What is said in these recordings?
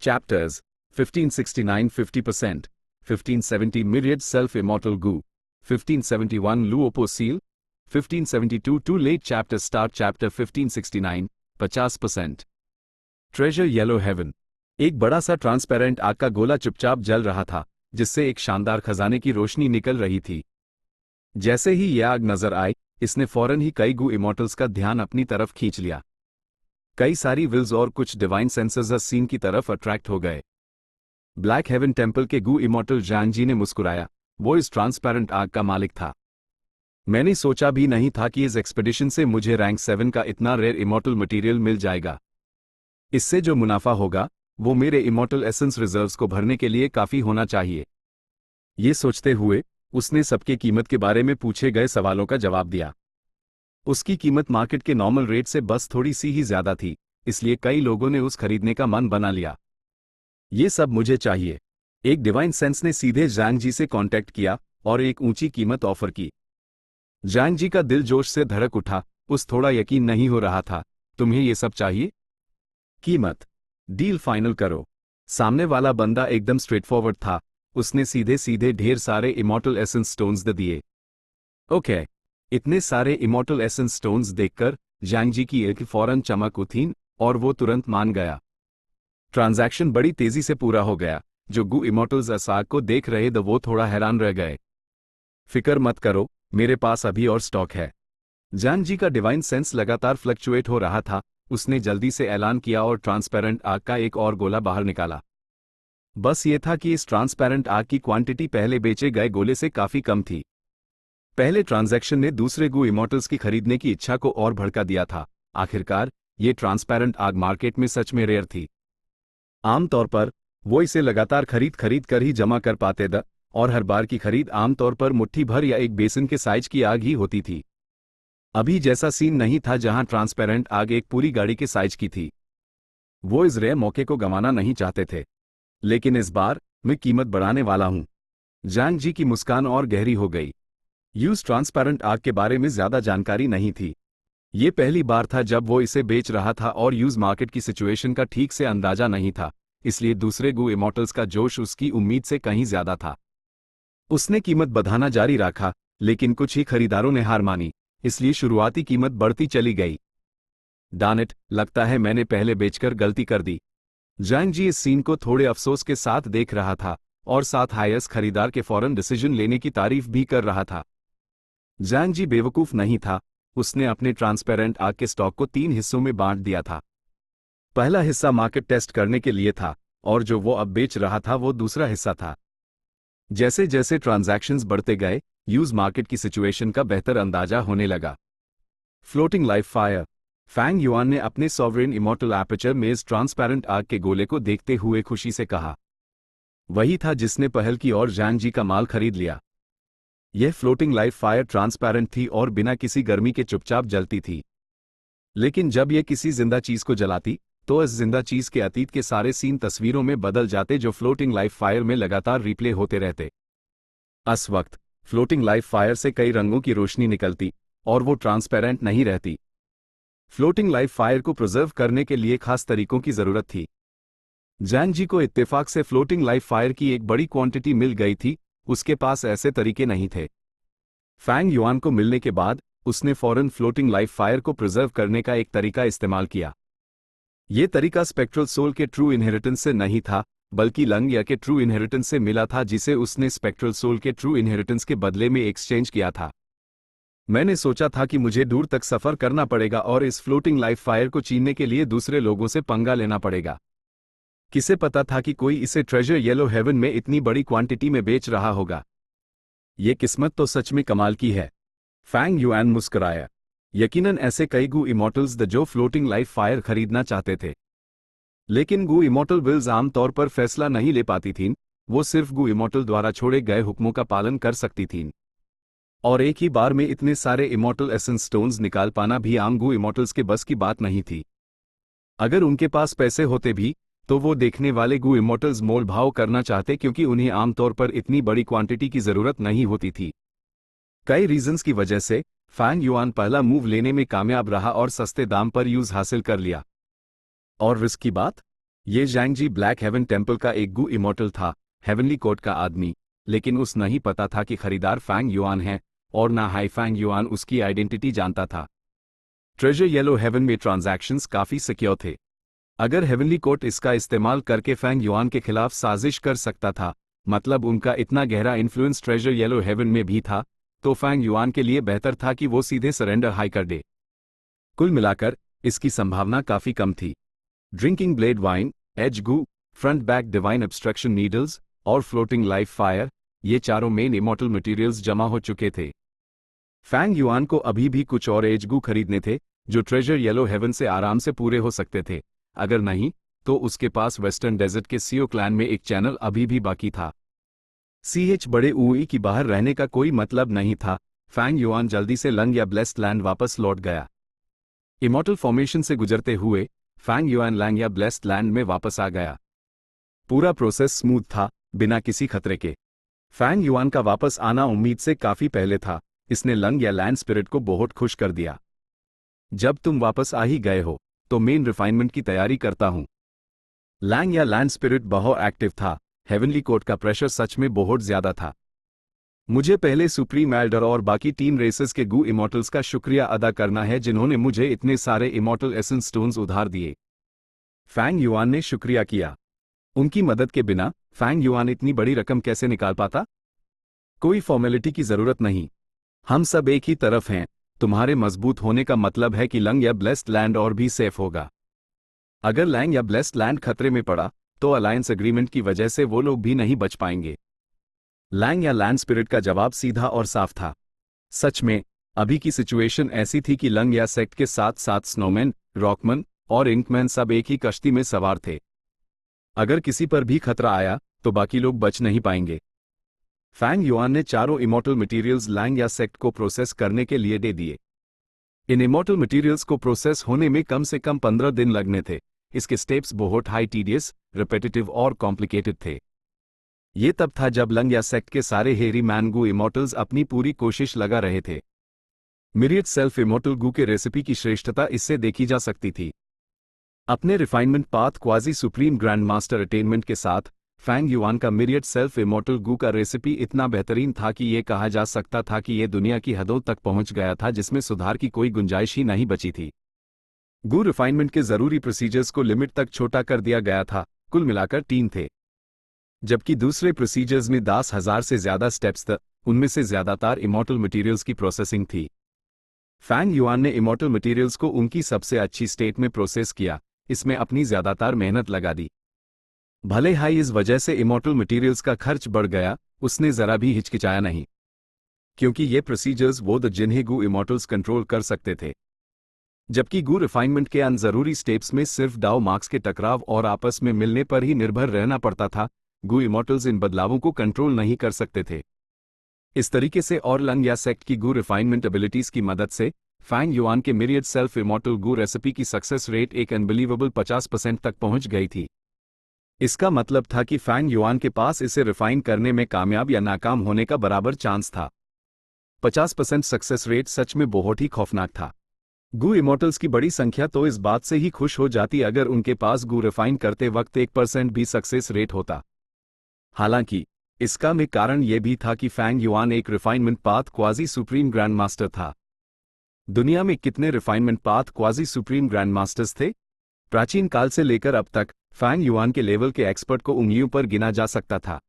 Chapters 1569 50%, 1570 Myriad Self-Immortal Goo, 1571 Luoposil, 1572 Too Late Chapter Start Chapter 1569 50%. Treasure yellow heaven. एक बड़ा सा transparent आग का गोला चुपचाप जल रहा था, जिससे एक शानदार खजाने की रोशनी निकल रही थी। जैसे ही यह आग नजर आई, इसने फौरन ही कई गू इमॉर्टल्स का ध्यान अपनी तरफ खींच लिया। कई सारी विल्स और कुछ डिवाइन सेंसेस सीन की तरफ अट्रैक्ट हो गए। ब्लैक हेवन टेम्पल के गू इमॉर्टल जैंग जी ने मुस्कुराया। वो इस ट्रांसपेरेंट आग का मालिक था। मैंने सोचा भी नहीं था कि इस एक्सपेडिशन से मुझे रैंक 7 का इतना रेयर इमॉर्टल मटेरियल मिल जाएगा। इससे जो मुनाफा होगा वो मेरे इमॉर्टल एसेंस रिजर्व्स को भरने के लिए काफी होना चाहिए। ये सोचते हुए उसने सबके कीमत के बारे में पूछे गए सवालों का जवाब दिया। उसकी कीमत मार्केट के नॉर्मल रेट से बस थोड़ी सी ही ज्यादा थी, इसलिए कई लोगों ने उस खरीदने का मन बना लिया। ये सब मुझे चाहिए। एक डिवाइन सेंस ने सीधे जैंग जी से कांटेक्ट किया और एक ऊंची कीमत ऑफर की। जैंग जी का दिल जोश से धड़क उठा। उस थोड़ा यकीन नहीं हो रहा था। तुम्हें ये सब चाहिए? कीमत, डील फाइनल करो। सामने वाला बंदा एकदम स्ट्रेटफॉरवर्ड था। उसने सीधे सीधे ढेर सारे इमॉर्टल एसेंस स्टोन्स दे दिए। ओके। इतने सारे इमॉर्टल एसेंस स्टोन्स देखकर जैंग जी की एक फौरन चमक उठी और वो तुरंत मान गया। ट्रांजैक्शन बड़ी तेजी से पूरा हो गया। जो गू इमॉर्टल्स असाग को देख रहे थे वो थोड़ा हैरान रह गए। फिक्र मत करो, मेरे पास अभी और स्टॉक है। जैंग जी का डिवाइन सेंस लगातार फ्लक्चुएट हो रहा था। उसने जल्दी से ऐलान किया और ट्रांसपेरेंट आग का एक और गोला बाहर निकाला। बस ये था कि इस ट्रांसपेरेंट आग की क्वांटिटी पहले बेचे गए गोले से काफी कम थी। पहले ट्रांजैक्शन ने दूसरे गू इमॉर्टल्स की खरीदने की इच्छा को और भड़का दिया था। आखिरकार ये ट्रांसपेरेंट आग मार्केट में सच में रेयर थी। आमतौर पर वो इसे लगातार खरीद कर ही जमा कर पाते थे, और हर बार की खरीद आमतौर पर मुट्ठी भर या एक बेसिन के साइज की आग ही होती थी। अभी जैसा सीन नहीं था जहां ट्रांसपेरेंट आग एक पूरी गाड़ी के साइज की थी। वो इस रेयर मौके को गंवाना नहीं चाहते थे। लेकिन इस बार मैं कीमत बढ़ाने वाला हूं। जैंग जी की मुस्कान और गहरी हो गई। यूज ट्रांसपेरेंट आग के बारे में ज्यादा जानकारी नहीं थी। ये पहली बार था जब वो इसे बेच रहा था और यूज मार्केट की सिचुएशन का ठीक से अंदाजा नहीं था, इसलिए दूसरे गू इमॉर्टल्स का जोश उसकी उम्मीद से कहीं ज्यादा था। उसने कीमत बढ़ाना जारी रखा, लेकिन कुछ ही खरीदारों ने हार मानी, इसलिए शुरुआती कीमत बढ़ती चली गई। डानेट, लगता है मैंने पहले बेचकर गलती कर दी। जैंग जी इस सीन को थोड़े अफसोस के साथ देख रहा था और साथ हाईएस्ट खरीदार के फौरन डिसीजन लेने की तारीफ भी कर रहा था। जैंग जी बेवकूफ नहीं था। उसने अपने ट्रांसपेरेंट आग के स्टॉक को 3 हिस्सों में बांट दिया था। पहला हिस्सा मार्केट टेस्ट करने के लिए था और जो वो अब बेच रहा था वो दूसरा हिस्सा था। जैसे जैसे ट्रांजैक्शंस बढ़ते गए, यूज मार्केट की सिचुएशन का बेहतर अंदाजा होने लगा। Floating live fire. Fang Yuan ने अपने सॉवरेन इमॉर्टल एपर्चर में इस ट्रांसपेरेंट आग के गोले को देखते हुए खुशी से कहा। वही था जिसने पहल की और जैंग जी का माल खरीद लिया। यह फ्लोटिंग लाइव फायर ट्रांसपेरेंट थी और बिना किसी गर्मी के चुपचाप जलती थी। लेकिन जब यह किसी जिंदा चीज को जलाती तो इस जिंदा चीज के अतीत के सारे सीन तस्वीरों में बदल जाते जो फ्लोटिंग लाइव फायर में लगातार रिप्ले होते रहते। उस वक्त फ्लोटिंग लाइव फायर से कई रंगों की रोशनी निकलती और वो ट्रांसपेरेंट नहीं रहती। फ्लोटिंग लाइव फायर को प्रिजर्व करने के लिए खास तरीकों की जरूरत थी। जैंग जी को इत्तेफाक से फ्लोटिंग लाइव फायर की एक बड़ी क्वांटिटी मिल गई थी। उसके पास ऐसे तरीके नहीं थे। फैंग युआन को मिलने के बाद उसने फौरन फ्लोटिंग लाइव फायर को प्रिजर्व करने का एक तरीका इस्तेमाल किया। यह तरीका स्पेक्ट्रल सोल के ट्रू इनहेरिटेंस से नहीं था, बल्कि लंग या के ट्रू इनहेरिटेंस से मिला था, जिसे उसने स्पेक्ट्रल सोल के ट्रू इनहेरिटेंस के बदले में एक्सचेंज किया था। मैंने सोचा था कि मुझे दूर तक सफर करना पड़ेगा और इस फ्लोटिंग लाइव फायर को छीनने के लिए दूसरे लोगों से पंगा लेना पड़ेगा। किसे पता था कि कोई इसे ट्रेजर येलो हेवन में इतनी बड़ी क्वांटिटी में बेच रहा होगा। ये किस्मत तो सच में कमाल की है। फैंग युआन मुस्कुराया। यकीनन ऐसे कई गू इमॉर्टल्स द जो फ्लोटिंग लाइव फायर खरीदना चाहते थे। लेकिन गू इमॉर्टल विल्स आमतौर पर फैसला नहीं ले पाती थीं। वो सिर्फ गू इमॉर्टल द्वारा छोड़े गए हुक्मों का पालन कर सकती थीं। और एक ही बार में इतने सारे इमॉर्टल एसेंस स्टोन्स निकाल पाना भी आम गू इमॉर्टल्स के बस की बात नहीं थी। अगर उनके पास पैसे होते भी तो वो देखने वाले गू इमॉर्टल्स मोल भाव करना चाहते, क्योंकि उन्हें आमतौर पर इतनी बड़ी क्वांटिटी की जरूरत नहीं होती थी। कई रीजंस की वजह से फैंग युआन पहला मूव लेने में कामयाब रहा और सस्ते दाम पर यूज हासिल कर लिया। और रिस्क की बात, ये ज़ैंग ब्लैक हेवन टेम्पल का एक गु इमोर्टल था, हेवनली कोर्ट का आदमी, लेकिन उस नहीं पता था कि खरीदार फैंग युआन है, और ना हाई फैंग युआन उसकी आइडेंटिटी जानता था। ट्रेजर येलो हेवन में ट्रांजैक्शंस काफ़ी सिक्योर थे। अगर हेवनली कोर्ट इसका इस्तेमाल करके फैंग युआन के खिलाफ साजिश कर सकता था, मतलब उनका इतना गहरा इन्फ्लुएंस ट्रेजर येलो हेवन में भी था, तो फैंग युआन के लिए बेहतर था कि वो सीधे सरेंडर हाई कर दे। कुल मिलाकर इसकी संभावना काफ़ी कम थी। Drinking blade wine, edge Gu, front back divine obstruction needles और फ्लोटिंग लाइफ फायर, ये चारों मेन इमॉर्टल मटेरियल्स जमा हो चुके थे। फैंग युआन को अभी भी कुछ और एज गू खरीदने थे, जो ट्रेजर येलो हेवन से आराम से पूरे हो सकते थे। अगर नहीं, तो उसके पास वेस्टर्न डेजर्ट के सीओ क्लैन में एक चैनल अभी भी बाकी था। बड़े ऊई की बाहर रहने का कोई मतलब नहीं था। फैंग युआन जल्दी से लंग या ब्लेस्ड लैंड वापस लौट गया। इमॉर्टल फॉर्मेशन से गुजरते हुए फैंग युआन लैंग या ब्लेस्ड लैंड में वापस आ गया। पूरा प्रोसेस स्मूथ था, बिना किसी खतरे के। फैंग युआन का वापस आना उम्मीद से काफी पहले था। इसने लंग या लैंड स्पिरिट को बहुत खुश कर दिया। जब तुम वापस आ ही गए हो, तो मेन रिफाइनमेंट की तैयारी करता हूं। लैंग या लैंड स्पिरिट बहुत एक्टिव था। हेवनली कोर्ट का प्रेशर सच में बहुत ज्यादा था। मुझे पहले सुप्रीम एल्डर और बाकी टीम रेसेस के गु इमॉर्टल्स का शुक्रिया अदा करना है, जिन्होंने मुझे इतने सारे इमॉर्टल एसेंस स्टोन्स उधार दिए। फैंग युआन ने शुक्रिया किया। उनकी मदद के बिना फैंग युआन इतनी बड़ी रकम कैसे निकाल पाता? कोई फॉर्मेलिटी की जरूरत नहीं। हम सब एक ही तरफ हैं। तुम्हारे मजबूत होने का मतलब है कि लंग या ब्लेस्ड लैंड और भी सेफ होगा। अगर लैंग या ब्लेस्ड लैंड खतरे में पड़ा, तो अलायंस एग्रीमेंट की वजह से वो लोग भी नहीं बच पाएंगे। लैंग या लैंड स्पिरिट का जवाब सीधा और साफ था। सच में, अभी की सिचुएशन ऐसी थी कि लंग या सेक्ट के साथ साथ स्नोमैन, रॉकमैन और इंकमैन सब एक ही कश्ती में सवार थे। अगर किसी पर भी खतरा आया, तो बाकी लोग बच नहीं पाएंगे। फैंग युआन ने चारों इमॉर्टल मटेरियल्स लैंग या सेक्ट को प्रोसेस करने के लिए दे दिए। इन इमॉर्टल मटेरियल्स को प्रोसेस होने में कम से कम 15 दिन लगने थे। इसके स्टेप्स बहुत हाई टीडियस, रिपीटेटिव और कॉम्प्लिकेटेड थे। ये तब था जब लंग या सेक्ट के सारे हेरी मैन गु इमॉर्टल्स अपनी पूरी कोशिश लगा रहे थे। मिरियड सेल्फ इमॉर्टल गु के रेसिपी की श्रेष्ठता इससे देखी जा सकती थी। अपने refinement path quasi supreme grand master attainment के साथ फैंग युआन का मिरियड सेल्फ इमॉर्टल गु का रेसिपी इतना बेहतरीन था कि यह कहा जा सकता था कि यह दुनिया की हदों तक पहुंच गया था, जिसमें सुधार की कोई गुंजाइश ही नहीं बची थी। गु रिफाइनमेंट के जरूरी प्रोसीजर्स को लिमिट तक छोटा कर दिया गया था। कुल मिलाकर 3 थे, जबकि दूसरे प्रोसीजर्स में 10,000 से ज्यादा स्टेप्स थे। उनमें से ज्यादातर इमॉर्टल मटेरियल्स की प्रोसेसिंग थी। फैंग युआन ने इमॉर्टल मटेरियल्स को उनकी सबसे अच्छी स्टेट में प्रोसेस किया, इसमें अपनी ज्यादातर मेहनत लगा दी। भले ही इस वजह से इमॉर्टल मटेरियल्स का खर्च बढ़ गया, उसने जरा भी हिचकिचाया नहीं, क्योंकि ये प्रोसीजर्स वो द जिन्हें गु इमॉर्टल्स कंट्रोल कर सकते थे। जबकि गु रिफाइनमेंट के अन जरूरी स्टेप्स में सिर्फ डाउ मार्क्स के टकराव और आपस में मिलने पर ही निर्भर रहना पड़ता था, गु इमॉर्टल्स इन बदलावों को कंट्रोल नहीं कर सकते थे। इस तरीके से और लंग या सेक्ट की गु रिफाइनमेंट एबिलिटीज की मदद से फैंग युआन के मिरियड सेल्फ इमॉर्टल गु रेसिपी की सक्सेस रेट एक अनबिलीवेबल 50% तक पहुंच गई थी। इसका मतलब था कि फैंग युआन के पास इसे रिफाइन करने में कामयाब या नाकाम होने का बराबर चांस था। 50% सक्सेस रेट सच में बहुत ही खौफनाक था। गु इमॉर्टल्स की बड़ी संख्या तो इस बात से ही खुश हो जाती अगर उनके पास गु रिफाइन करते वक्त 1% भी सक्सेस रेट होता। हालांकि इसका में कारण यह भी था कि फैंग युआन एक refinement path quasi supreme grand master था। दुनिया में कितने refinement path quasi supreme grand masters थे? प्राचीन काल से लेकर अब तक फैंग युआन के लेवल के एक्सपर्ट को उंगलियों पर गिना जा सकता था।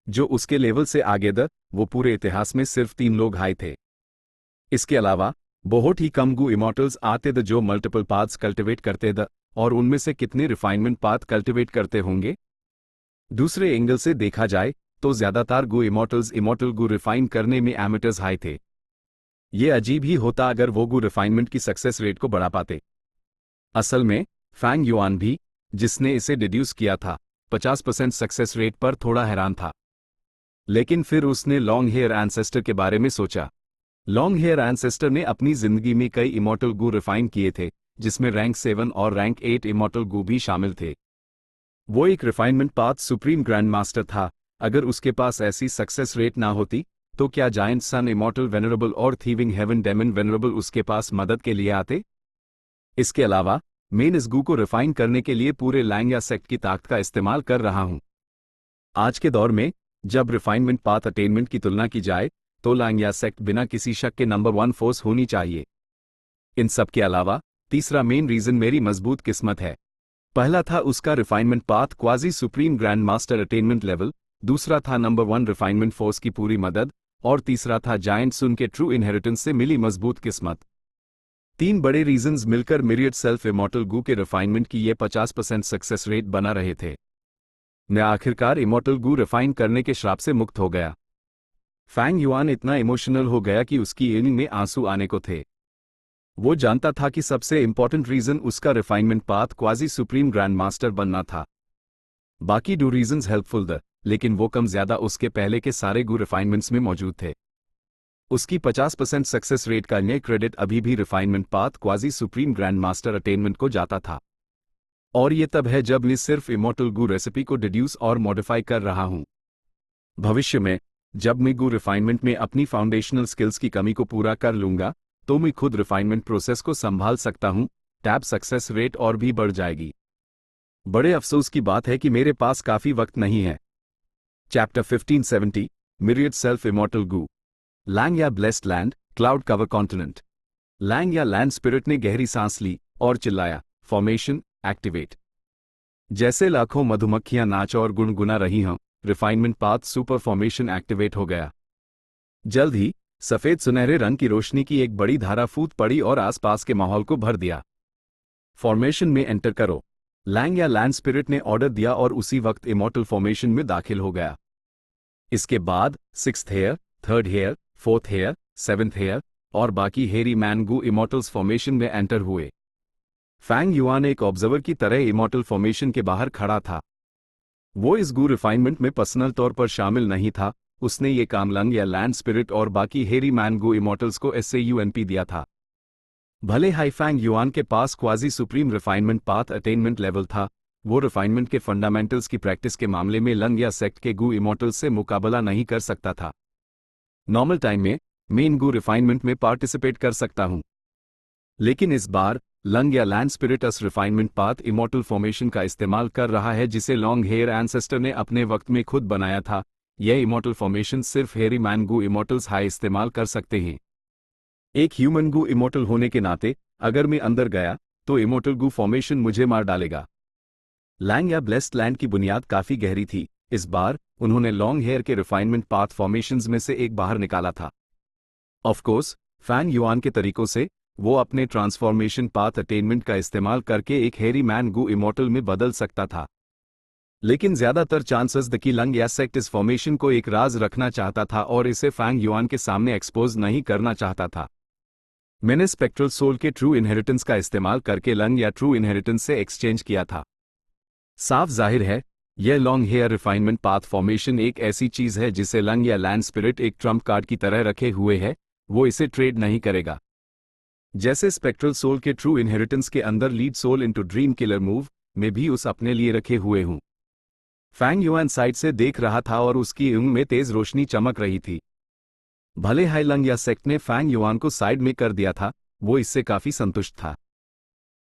जो उसके लेवल से आगे वो पूरे इतिहास में सिर्फ 3 लोग हाई थे। इसके अलावा बहुत ही कम गु इमॉर्टल्स आते जो मल्टीपल पाथ्स कल्टिवेट करते और उनमें से कितने रिफाइनमेंट पाथ कल्टिवेट करते होंगे? दूसरे एंगल से देखा जाए तो ज्यादातर गु इमॉर्टल्स इमॉर्टल गु रिफाइन करने में एमेटर्स हाई थे। ये अजीब ही होता अगर वो गु रिफाइनमेंट की सक्सेस रेट को बढ़ा पाते। असल में फैंग युआन भी, जिसने इसे डिड्यूस किया था, 50% सक्सेस रेट पर थोड़ा हैरान था। लेकिन फिर उसने लॉन्ग हेयर एंसेस्टर के बारे में सोचा। लॉन्ग हेयर एंसेस्टर ने अपनी जिंदगी में कई इमॉर्टल गु रिफाइन किए थे, जिसमें रैंक 7 और रैंक 8 इमॉर्टल गु भी शामिल थे। वो एक refinement path supreme grand master था। अगर उसके पास ऐसी सक्सेस रेट ना होती, तो क्या जायंट सन इमॉर्टल वेनरेबल और थीविंग हेवन डेमन वेनरेबल उसके पास मदद के लिए आते? इसके अलावा मैं इस गू को रिफाइन करने के लिए पूरे लैंग या सेक्ट की ताकत का इस्तेमाल कर रहा हूं। आज के दौर में जब रिफाइनमेंट पाथ अटेनमेंट की तुलना की जाए तो लैंग या सेक्ट बिना किसी शक के नंबर 1 फोर्स होनी चाहिए। इन सब के अलावा तीसरा मेन रीजन मेरी मजबूत किस्मत है। पहला था उसका refinement path quasi supreme grand master attainment level, दूसरा था नंबर 1 रिफाइनमेंट फोर्स की पूरी मदद, और तीसरा था जायंट सुन के ट्रू इनहेरिटेंस से मिली मजबूत किस्मत। तीन बड़े रीजंस मिलकर मिरियड सेल्फ इमॉर्टल गू के रिफाइनमेंट की ये 50% सक्सेस रेट बना रहे थे। मैं आखिरकार इमॉर्टल गू रिफाइन करने के श्राप से मुक्त हो गया। फैंग युआन इतना इमोशनल हो गया कि उसकी आंखों में आंसू आने को थे। वो जानता था कि सबसे इंपॉर्टेंट रीजन उसका refinement path quasi supreme grand master बनना था। बाकी दो रीजंस हेल्पफुल थे, लेकिन वो कम ज्यादा उसके पहले के सारे गू रिफाइनमेंट्स में मौजूद थे। उसकी 50% सक्सेस रेट का नया क्रेडिट अभी भी refinement path quasi supreme grand master attainment को जाता था। और ये तब है जब मैं सिर्फ इमॉर्टल गू रेसिपी को डिड्यूस और मॉडिफाई कर रहा हूं। भविष्य में जब मैं गू रिफाइनमेंट में अपनी फाउंडेशनल स्किल्स की कमी को पूरा कर लूंगा तो मैं खुद रिफाइनमेंट प्रोसेस को संभाल सकता हूं, टैब सक्सेस रेट और भी बढ़ जाएगी। बड़े अफसोस की बात है कि मेरे पास काफी वक्त नहीं है। Chapter 1570 myriad self immortal gu. Lang या blessed land, cloud cover continent. Lang Ya land spirit ने गहरी सांस ली और चिल्लाया, फॉर्मेशन एक्टिवेट। जैसे लाखों मधुमक्खियां नाच और गुनगुना रही हों, refinement path super formation activate हो गया। जल्द ही सफेद सुनहरे रंग की रोशनी की एक बड़ी धारा फूट पड़ी और आसपास के माहौल को भर दिया। फॉर्मेशन में एंटर करो, लैंग या लैंड स्पिरिट ने ऑर्डर दिया और उसी वक्त इमॉर्टल फॉर्मेशन में दाखिल हो गया। इसके बाद 6th hair, 3rd hair, 4th hair, 7th hair और बाकी hairy man Gu immortals formation में एंटर हुए। फैंग युआन एक ऑब्जर्वर की तरह इमॉर्टल फॉर्मेशन के बाहर खड़ा था। वो इस गू रिफाइनमेंट में पर्सनल तौर पर शामिल नहीं था। उसने ये काम लंग या लैंड स्पिरिट और बाकी हेरी मैन गू इमॉर्टल्स को SAUNP दिया था। भले हाई फैंग युआन के पास quasi supreme refinement path attainment level था, वो रिफाइनमेंट के फंडामेंटल्स की प्रैक्टिस के मामले में लंग या सेक्ट के गू इमॉर्टल्स से मुकाबला नहीं कर सकता था। नॉर्मल टाइम में मैं इन गू रिफाइनमेंट में पार्टिसिपेट कर सकता हूं, लेकिन इस बार लंग या लैंड स्पिरिट अस रिफाइनमेंट पाथ इमॉर्टल फॉर्मेशन का इस्तेमाल कर रहा है, जिसे लॉन्ग हेयर एंसेस्टर ने अपने वक्त में खुद बनाया था। यह इमॉर्टल फॉर्मेशन सिर्फ हेरी मैन गू इमॉर्टल्स हाई इस्तेमाल कर सकते हैं। एक ह्यूमन गू इमॉर्टल होने के नाते अगर मैं अंदर गया तो इमॉर्टल गू फॉर्मेशन मुझे मार डालेगा। लैंग या ब्लेस्ड लैंड की बुनियाद काफी गहरी थी। इस बार उन्होंने लॉन्ग हेयर के रिफाइनमेंट पाथ फॉर्मेशंस में से एक बाहर निकाला था। ऑफ कोर्स फैंग युआन के तरीकों से वो अपने ट्रांसफॉर्मेशन पाथ अटेनमेंट का इस्तेमाल करके एक हेरी मैन गू इमॉर्टल में बदल सकता था, लेकिन ज्यादातर चांसेस द कि लंग या सेक्ट इस फॉर्मेशन को एक राज रखना चाहता था और इसे फैंग युआन के सामने एक्सपोज नहीं करना चाहता था। मैंने स्पेक्ट्रल सोल के ट्रू इनहेरिटेंस का इस्तेमाल करके लंग या ट्रू इनहेरिटेंस से एक्सचेंज किया था। साफ जाहिर है यह long hair refinement path formation एक ऐसी चीज है जिसे लंग या लैंड स्पिरिट एक ट्रम्प कार्ड की तरह रखे हुए है, वो इसे ट्रेड नहीं करेगा। जैसे स्पेक्ट्रल सोल के ट्रू इनहेरिटेंस के अंदर lead soul into dream killer move में भी उस अपने लिए रखे हुए हूं। फैंग युआन साइड से देख रहा था और उसकी आंखों में तेज रोशनी चमक रही थी। भले हाई लंग या सेक्ट ने फैंग युआन को साइड में कर दिया था, वो इससे काफी संतुष्ट था।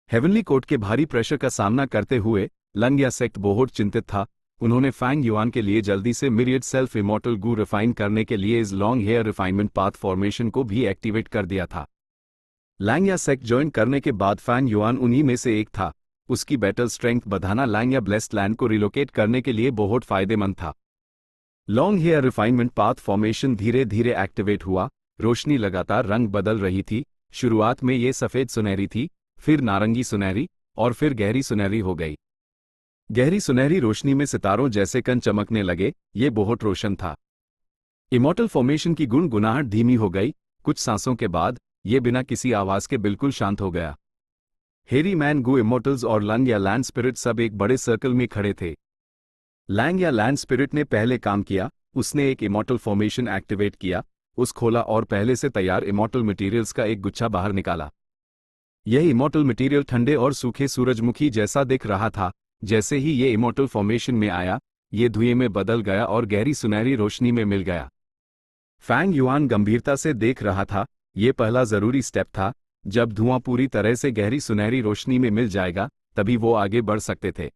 हेवनली कोर्ट के भारी प्रेशर का सामना करते हुए लंग या सेक्ट बहुत चिंतित था। उन्होंने फैंग युआन के लिए जल्दी से myriad self immortal gu refine करने के लिए इस long hair refinement path formation को भी एक्टिवेट कर दिया था। लैंग या सेक्ट ज्वाइन करने के बाद फैंग युआन उन्हीं में से एक था। उसकी बैटल स्ट्रेंथ बढ़ाना लैंग या ब्लेस्ड लैंड को रिलोकेट करने के लिए बहुत फायदेमंद था। Long hair refinement path formation धीरे धीरे एक्टिवेट हुआ। रोशनी लगातार रंग बदल रही थी। शुरुआत में ये सफेद सुनहरी थी, फिर नारंगी सुनहरी और फिर गहरी सुनहरी हो गई। गहरी सुनहरी रोशनी में सितारों जैसे कण चमकने लगे। ये बहुत रोशन था। इमॉर्टल फॉर्मेशन की गुनगुनाहट धीमी हो गई। कुछ सांसों के बाद ये बिना किसी आवाज के बिल्कुल शांत हो गया। हेरी मैन गू इमॉर्टल्स और लंग या लैंड स्पिरिट सब एक बड़े सर्कल में खड़े थे। लैंग या लैंड स्पिरिट ने पहले काम किया। उसने एक इमॉर्टल फॉर्मेशन एक्टिवेट किया, उस खोला और पहले से तैयार इमॉर्टल मटेरियल्स का एक गुच्छा बाहर निकाला। यह इमॉर्टल मटेरियल ठंडे और सूखे सूरजमुखी जैसा दिख रहा था। जैसे ही ये इमॉर्टल फॉर्मेशन में आया, ये धुएं में बदल गया और गहरी सुनहरी रोशनी में मिल गया। फैंग युआन गंभीरता से देख रहा था। ये पहला जरूरी स्टेप था। जब धुआं पूरी तरह से गहरी सुनहरी रोशनी में मिल जाएगा तभी वो आगे बढ़ सकते थे।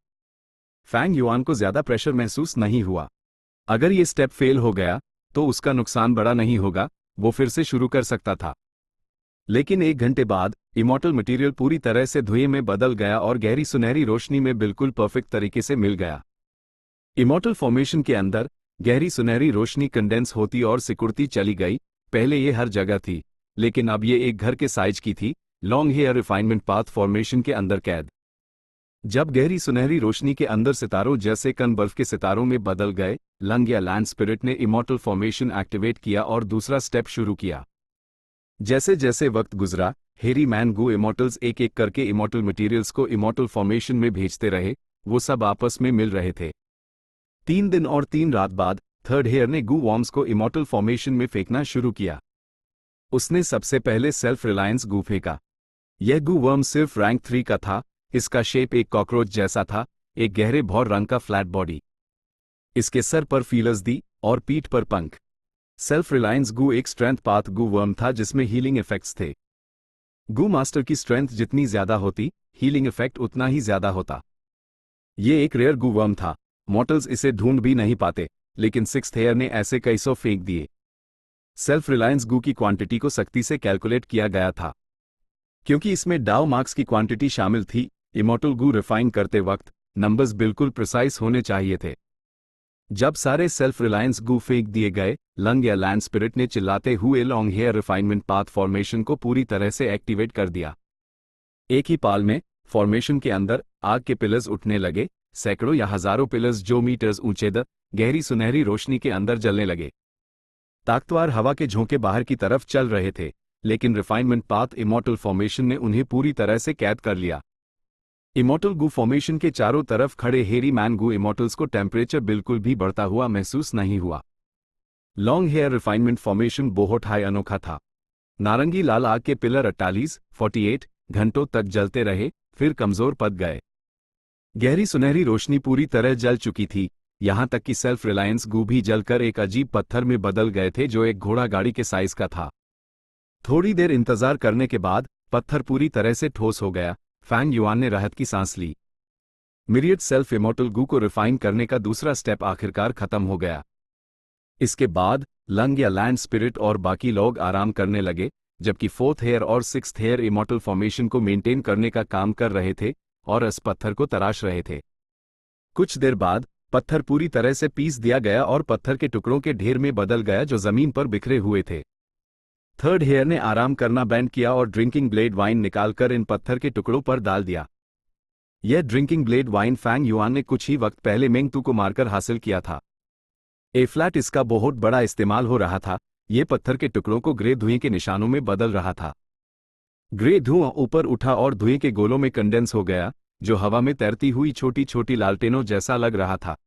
फैंग युआन को ज्यादा प्रेशर महसूस नहीं हुआ। अगर ये स्टेप फेल हो गया तो उसका नुकसान बड़ा नहीं होगा, वो फिर से शुरू कर सकता था। लेकिन 1 घंटे बाद इमॉर्टल मटेरियल पूरी तरह से धुएं में बदल गया और गहरी सुनहरी रोशनी में बिल्कुल परफेक्ट तरीके से मिल गया। इमॉर्टल फॉर्मेशन के अंदर गहरी सुनहरी रोशनी कंडेंस होती और सिकुड़ती चली गई। पहले ये हर जगह थी, लेकिन अब ये एक घर के साइज की थी, long hair refinement path formation के अंदर कैद। जब गहरी सुनहरी रोशनी के अंदर सितारों जैसे कण बर्फ के सितारों में बदल गए, लंग या लैंड स्पिरिट ने इमॉर्टल फॉर्मेशन एक्टिवेट किया और दूसरा स्टेप शुरू किया। जैसे जैसे वक्त गुजरा, हेरी मैन गू इमॉर्टल्स एक एक करके इमॉर्टल मटेरियल्स को इमॉर्टल फॉर्मेशन में भेजते रहे। वो सब आपस में मिल रहे थे। 3 दिन और 3 रात बाद थर्ड हेयर ने गू वॉर्म्स को इमॉर्टल फॉर्मेशन में फेंकना शुरू किया। उसने सबसे पहले सेल्फ रिलायंस गू फेंका। यह गू वर्म सिर्फ रैंक 3 का था। इसका शेप एक कॉकरोच जैसा था, एक गहरे भौर रंग का फ्लैट बॉडी। इसके सर पर फीलर्स दी और पीठ पर पंख। सेल्फ रिलायंस गू एक स्ट्रेंथ पाथ गू वर्म था जिसमें हीलिंग इफेक्ट्स थे। गू मास्टर की स्ट्रेंथ जितनी ज्यादा होती, हीलिंग इफेक्ट उतना ही ज्यादा होता। ये एक रेयर गू वर्म था। मॉर्टल्स इसे ढूंढ भी नहीं पाते, लेकिन सिक्स्थ हेयर ने ऐसे कई सौ फेंक दिए। सेल्फ रिलायंस गू की क्वांटिटी को सख्ती से कैलकुलेट किया गया था, क्योंकि इसमें डाउ मार्क्स की क्वांटिटी शामिल थी। इमॉर्टल गू रिफाइन करते वक्त नंबर्स बिल्कुल प्रिसाइज होने चाहिए थे। जब सारे सेल्फ रिलायंस गू फेंक दिए गए, लंग या लैंड स्पिरिट ने चिल्लाते हुए long hair refinement path formation को पूरी तरह से एक्टिवेट कर दिया। एक ही पाल में फॉर्मेशन के अंदर आग के पिलर्स उठने लगे। सैकड़ों या हजारों पिलर्स जो मीटर्स ऊंचे गहरी सुनहरी रोशनी के अंदर जलने लगे। ताकतवर हवा के झोंके बाहर की तरफ चल रहे थे, लेकिन रिफाइनमेंट पाथ इमॉर्टल फॉर्मेशन ने उन्हें पूरी तरह से कैद कर लिया। इमॉर्टल गू फॉर्मेशन के चारों तरफ खड़े हेरी मैन गू इमॉर्टल्स को टेम्परेचर बिल्कुल भी बढ़ता हुआ महसूस नहीं हुआ। लॉन्ग हेयर रिफाइनमेंट फॉर्मेशन बहुत हाई अनोखा था। नारंगी लाल आग के पिलर 48 घंटों तक जलते रहे, फिर कमजोर पड़ गए। गहरी सुनहरी रोशनी पूरी तरह जल चुकी थी, यहां तक कि सेल्फ रिलायंस गू भी जलकर एक अजीब पत्थर में बदल गए थे जो एक घोड़ा गाड़ी के साइज का था। थोड़ी देर इंतजार करने के बाद पत्थर पूरी तरह से ठोस हो गया। फैंग युआन ने राहत की सांस ली। मिरियड सेल्फ इमॉर्टल गू को रिफाइन करने का दूसरा स्टेप आखिरकार खत्म हो गया। इसके बाद लंग या लैंड स्पिरिट और बाकी लोग आराम करने लगे, जबकि फोर्थ हेयर और सिक्स्थ हेयर इमॉर्टल फॉर्मेशन को मेंटेन करने का काम कर रहे थे और इस पत्थर को तराश रहे थे। कुछ देर बाद पत्थर पूरी तरह से पीस दिया गया और पत्थर के टुकड़ों के ढेर में बदल गया जो जमीन पर बिखरे हुए थे। थर्ड हेयर ने आराम करना बैंड किया और ड्रिंकिंग ब्लेड वाइन निकालकर इन पत्थर के टुकड़ों पर डाल दिया। यह drinking blade wine Fang Yuan ने कुछ ही वक्त पहले मेंग तू को मारकर हासिल किया था। ए फ्लैट इसका बहुत बड़ा इस्तेमाल हो रहा था। यह पत्थर के टुकड़ों को ग्रे धुएं के निशानों में बदल रहा था। ग्रे धुआं ऊपर उठा और धुएं के गोलों में कंडेंस हो गया, जो हवा में तैरती हुई छोटी छोटी लालटेनों जैसा लग रहा था।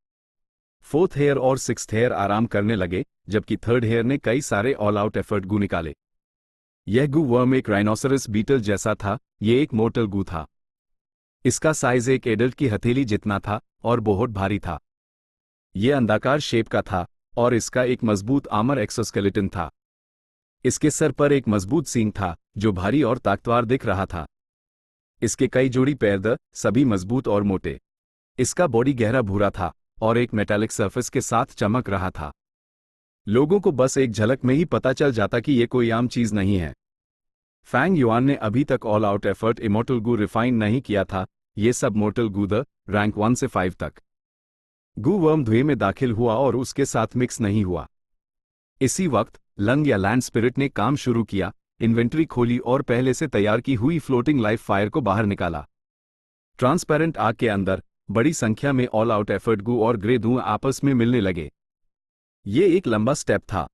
फोर्थ हेयर और सिक्स्थ हेयर आराम करने लगे, जबकि थर्ड हेयर ने कई सारे ऑल आउट एफर्ट गू निकाले। यह गू वर्म एक राइनोसरस बीटल जैसा था। यह एक मोर्टल गू था। इसका साइज एक एडल्ट की हथेली जितना था और बहुत भारी था। यह अंडाकार शेप का था और इसका एक मजबूत आर्मर एक्सोस्केलेटन था। इसके सर पर एक मजबूत सींग था जो भारी और ताकतवर दिख रहा था। इसके कई जोड़ी पैर सभी मजबूत और मोटे। इसका बॉडी गहरा भूरा था और एक मेटालिक सरफेस के साथ चमक रहा था। लोगों को बस एक झलक में ही पता चल जाता कि यह कोई आम चीज नहीं है। फैंग युआन ने अभी तक all out effort immortal gu refine नहीं किया था। ये सब मोर्टल गू रैंक 1 से 5 तक। गू वर्म धुएं में दाखिल हुआ और उसके साथ मिक्स नहीं हुआ। इसी वक्त लंग या लैंड स्पिरिट ने काम शुरू किया, इन्वेंट्री खोली और पहले से तैयार की हुई फ्लोटिंग लाइफ फायर को बाहर निकाला। ट्रांसपेरेंट आग के अंदर बड़ी संख्या में ऑल आउट एफर्ट गू और ग्रे धुआं आपस में मिलने लगे। ये एक लंबा स्टेप था।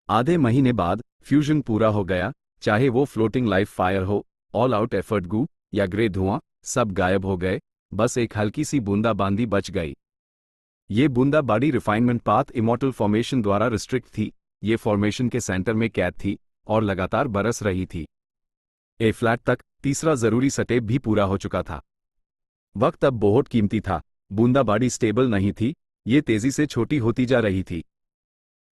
आधे महीने बाद फ्यूजन पूरा हो गया। चाहे वो फ्लोटिंग लाइफ फायर हो, ऑल आउट एफर्ट गू या ग्रे धुआं, सब गायब हो गए। बस एक हल्की सी बूंदाबांदी बच गई। ये बूंदाबांदी रिफाइनमेंट पाथ इमॉर्टल फॉर्मेशन द्वारा रिस्ट्रिक्ट थी। ये फॉर्मेशन के सेंटर में कैद थी और लगातार बरस रही थी। ए फ्लैट तक तीसरा जरूरी स्टेप भी पूरा हो चुका था। वक्त अब बहुत कीमती था। बूंदाबांदी स्टेबल नहीं थी, ये तेजी से छोटी होती जा रही थी।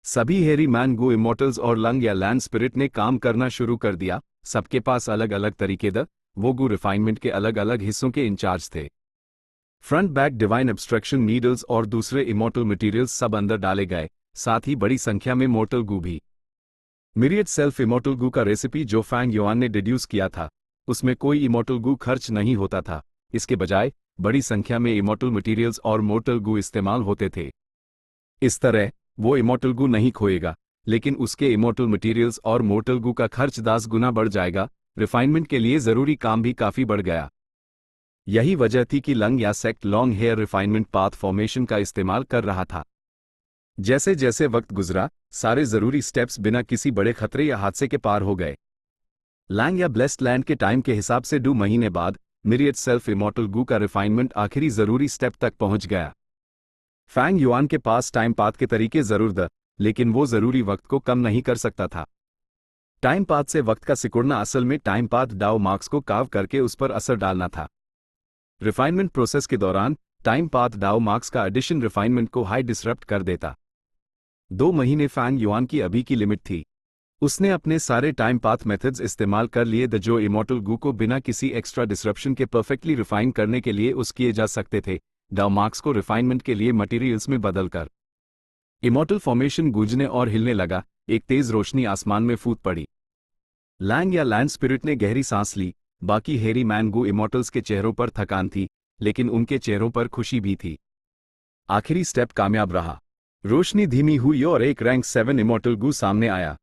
सभी हेरी मैन गो इमोर्टल्स और लंग या लैंड स्पिरिट ने काम करना शुरू कर दिया। सबके पास अलग अलग तरीके वो गू रिफाइनमेंट के अलग अलग हिस्सों के इंचार्ज थे। Front back divine abstraction needles और दूसरे इमोर्टल मटेरियल्स सब अंदर डाले गए, साथ ही बड़ी संख्या में मोर्टल गू भी। मिरियड सेल्फ इमोर्टल गू का रेसिपी जो फैंग युआन ने डिड्यूस किया था, उसमें कोई इमोर्टल गू खर्च नहीं होता था। इसके बजाय बड़ी संख्या में इमोर्टल मटेरियल्स और मोर्टल गू इस्तेमाल होते थे। इस तरह वो इमोर्टल गू नहीं खोएगा, लेकिन उसके इमोर्टल मटेरियल्स और मोर्टल गू का खर्च 10 गुना बढ़ जाएगा। रिफाइनमेंट के लिए जरूरी काम भी काफी बढ़ गया। यही वजह थी कि Lang Ya sect long hair refinement path formation का इस्तेमाल कर रहा था। जैसे जैसे वक्त गुजरा, सारे जरूरी स्टेप्स बिना किसी बड़े खतरे या हादसे के पार हो गए। लैंग या ब्लेस्ड लैंड के टाइम के हिसाब से 2 महीने बाद मिरियड सेल्फ इमोर्टल गू का रिफाइनमेंट आखिरी जरूरी स्टेप तक पहुंच गया। फैंग युआन के पास टाइम पाथ के तरीके जरूर थे, लेकिन वो जरूरी वक्त को कम नहीं कर सकता था। टाइम पाथ से वक्त का सिकुड़ना असल में टाइम पाथ डाउ मार्क्स को कार्व करके उस पर असर डालना था। रिफाइनमेंट प्रोसेस के दौरान टाइम पाथ डाउ मार्क्स का एडिशन रिफाइनमेंट को हाई डिसरप्ट कर देता। 2 महीने फैंग युआन की अभी की लिमिट थी। उसने अपने सारे टाइम पाथ मेथड्स इस्तेमाल कर लिए जो इमोर्टल गू को बिना किसी एक्स्ट्रा डिसरप्शन के परफेक्टली रिफाइन करने के लिए किए जा सकते थे, डाउ मार्क्स को रिफाइनमेंट के लिए मटेरियल्स में बदलकर। इमोर्टल फॉर्मेशन गूंजने और हिलने लगा। एक तेज रोशनी आसमान में फूट पड़ी। लैंग या लैंड स्पिरिट ने गहरी सांस ली। बाकी हेरी मैन गू इमोर्टल्स के चेहरों पर थकान थी, लेकिन उनके चेहरों पर खुशी भी थी। आखिरी स्टेप कामयाब रहा। रोशनी धीमी हुई और एक रैंक 7 इमोर्टल गू सामने आया।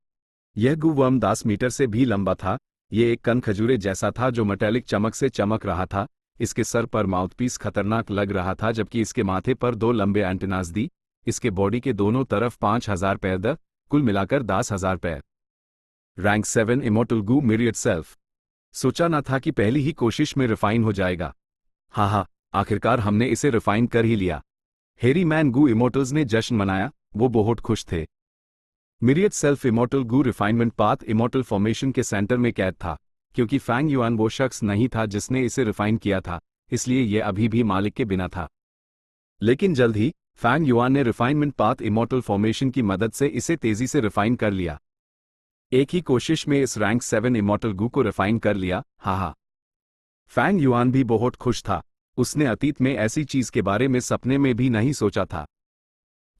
यह गू वर्म 10 मीटर से भी लंबा था। यह एक कन खजूरे जैसा था जो मेटालिक चमक से चमक रहा था। इसके सर पर माउथपीस खतरनाक लग रहा था, जबकि इसके माथे पर 2 लंबे एंटेनास दी। इसके बॉडी के दोनों तरफ 5000 पैर कुल मिलाकर 10,000 पैर। रैंक 7 इमोर्टल गू मिरियड सेल्फ। सोचा ना था कि पहली ही कोशिश में रिफाइन हो जाएगा। हाँ, आखिरकार हमने इसे रिफाइन कर ही लिया। हेरी मैन गू इमोर्टल्स ने जश्न मनाया। वो बहुत खुश थे। मिरियड सेल्फ इमोर्टल गू रिफाइनमेंट पाथ इमोर्टल फॉर्मेशन के सेंटर में कैद था। क्योंकि फैंग युआन वो शख्स नहीं था जिसने इसे रिफाइन किया था, इसलिए यह अभी भी मालिक के बिना था। लेकिन जल्द ही फैंग युआन ने रिफाइनमेंट पाथ इमोर्टल फॉर्मेशन की मदद से इसे तेजी से रिफाइन कर लिया। एक ही कोशिश में इस रैंक 7 इमोर्टल गू को रिफाइन कर लिया। हाँ, फैंग युआन भी बहुत खुश था। उसने अतीत में ऐसी चीज के बारे में सपने में भी नहीं सोचा था।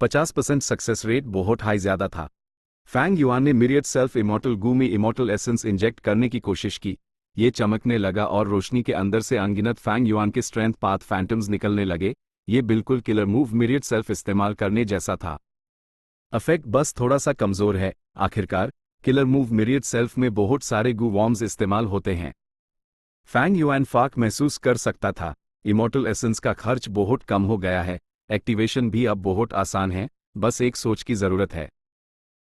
50% सक्सेस रेट बहुत हाई ज्यादा था। फैंग युआन ने मिरियड सेल्फ इमोर्टल गू में इमोर्टल एसेंस इंजेक्ट करने की कोशिश की। ये चमकने लगा और रोशनी के अंदर से अनगिनत फैंग युआन के स्ट्रेंथ पाथ फैंटम्स निकलने लगे। ये बिल्कुल किलर मूव मिरियड सेल्फ इस्तेमाल करने जैसा था। इफेक्ट बस थोड़ा सा कमजोर है। आखिरकार किलर मूव मिरियड सेल्फ में बहुत सारे गू वॉर्म्स इस्तेमाल होते हैं। फैंग युआन फाक महसूस कर सकता था। इमोर्टल एसेंस का खर्च बहुत कम हो गया है। एक्टिवेशन भी अब बहुत आसान है, बस एक सोच की जरूरत है।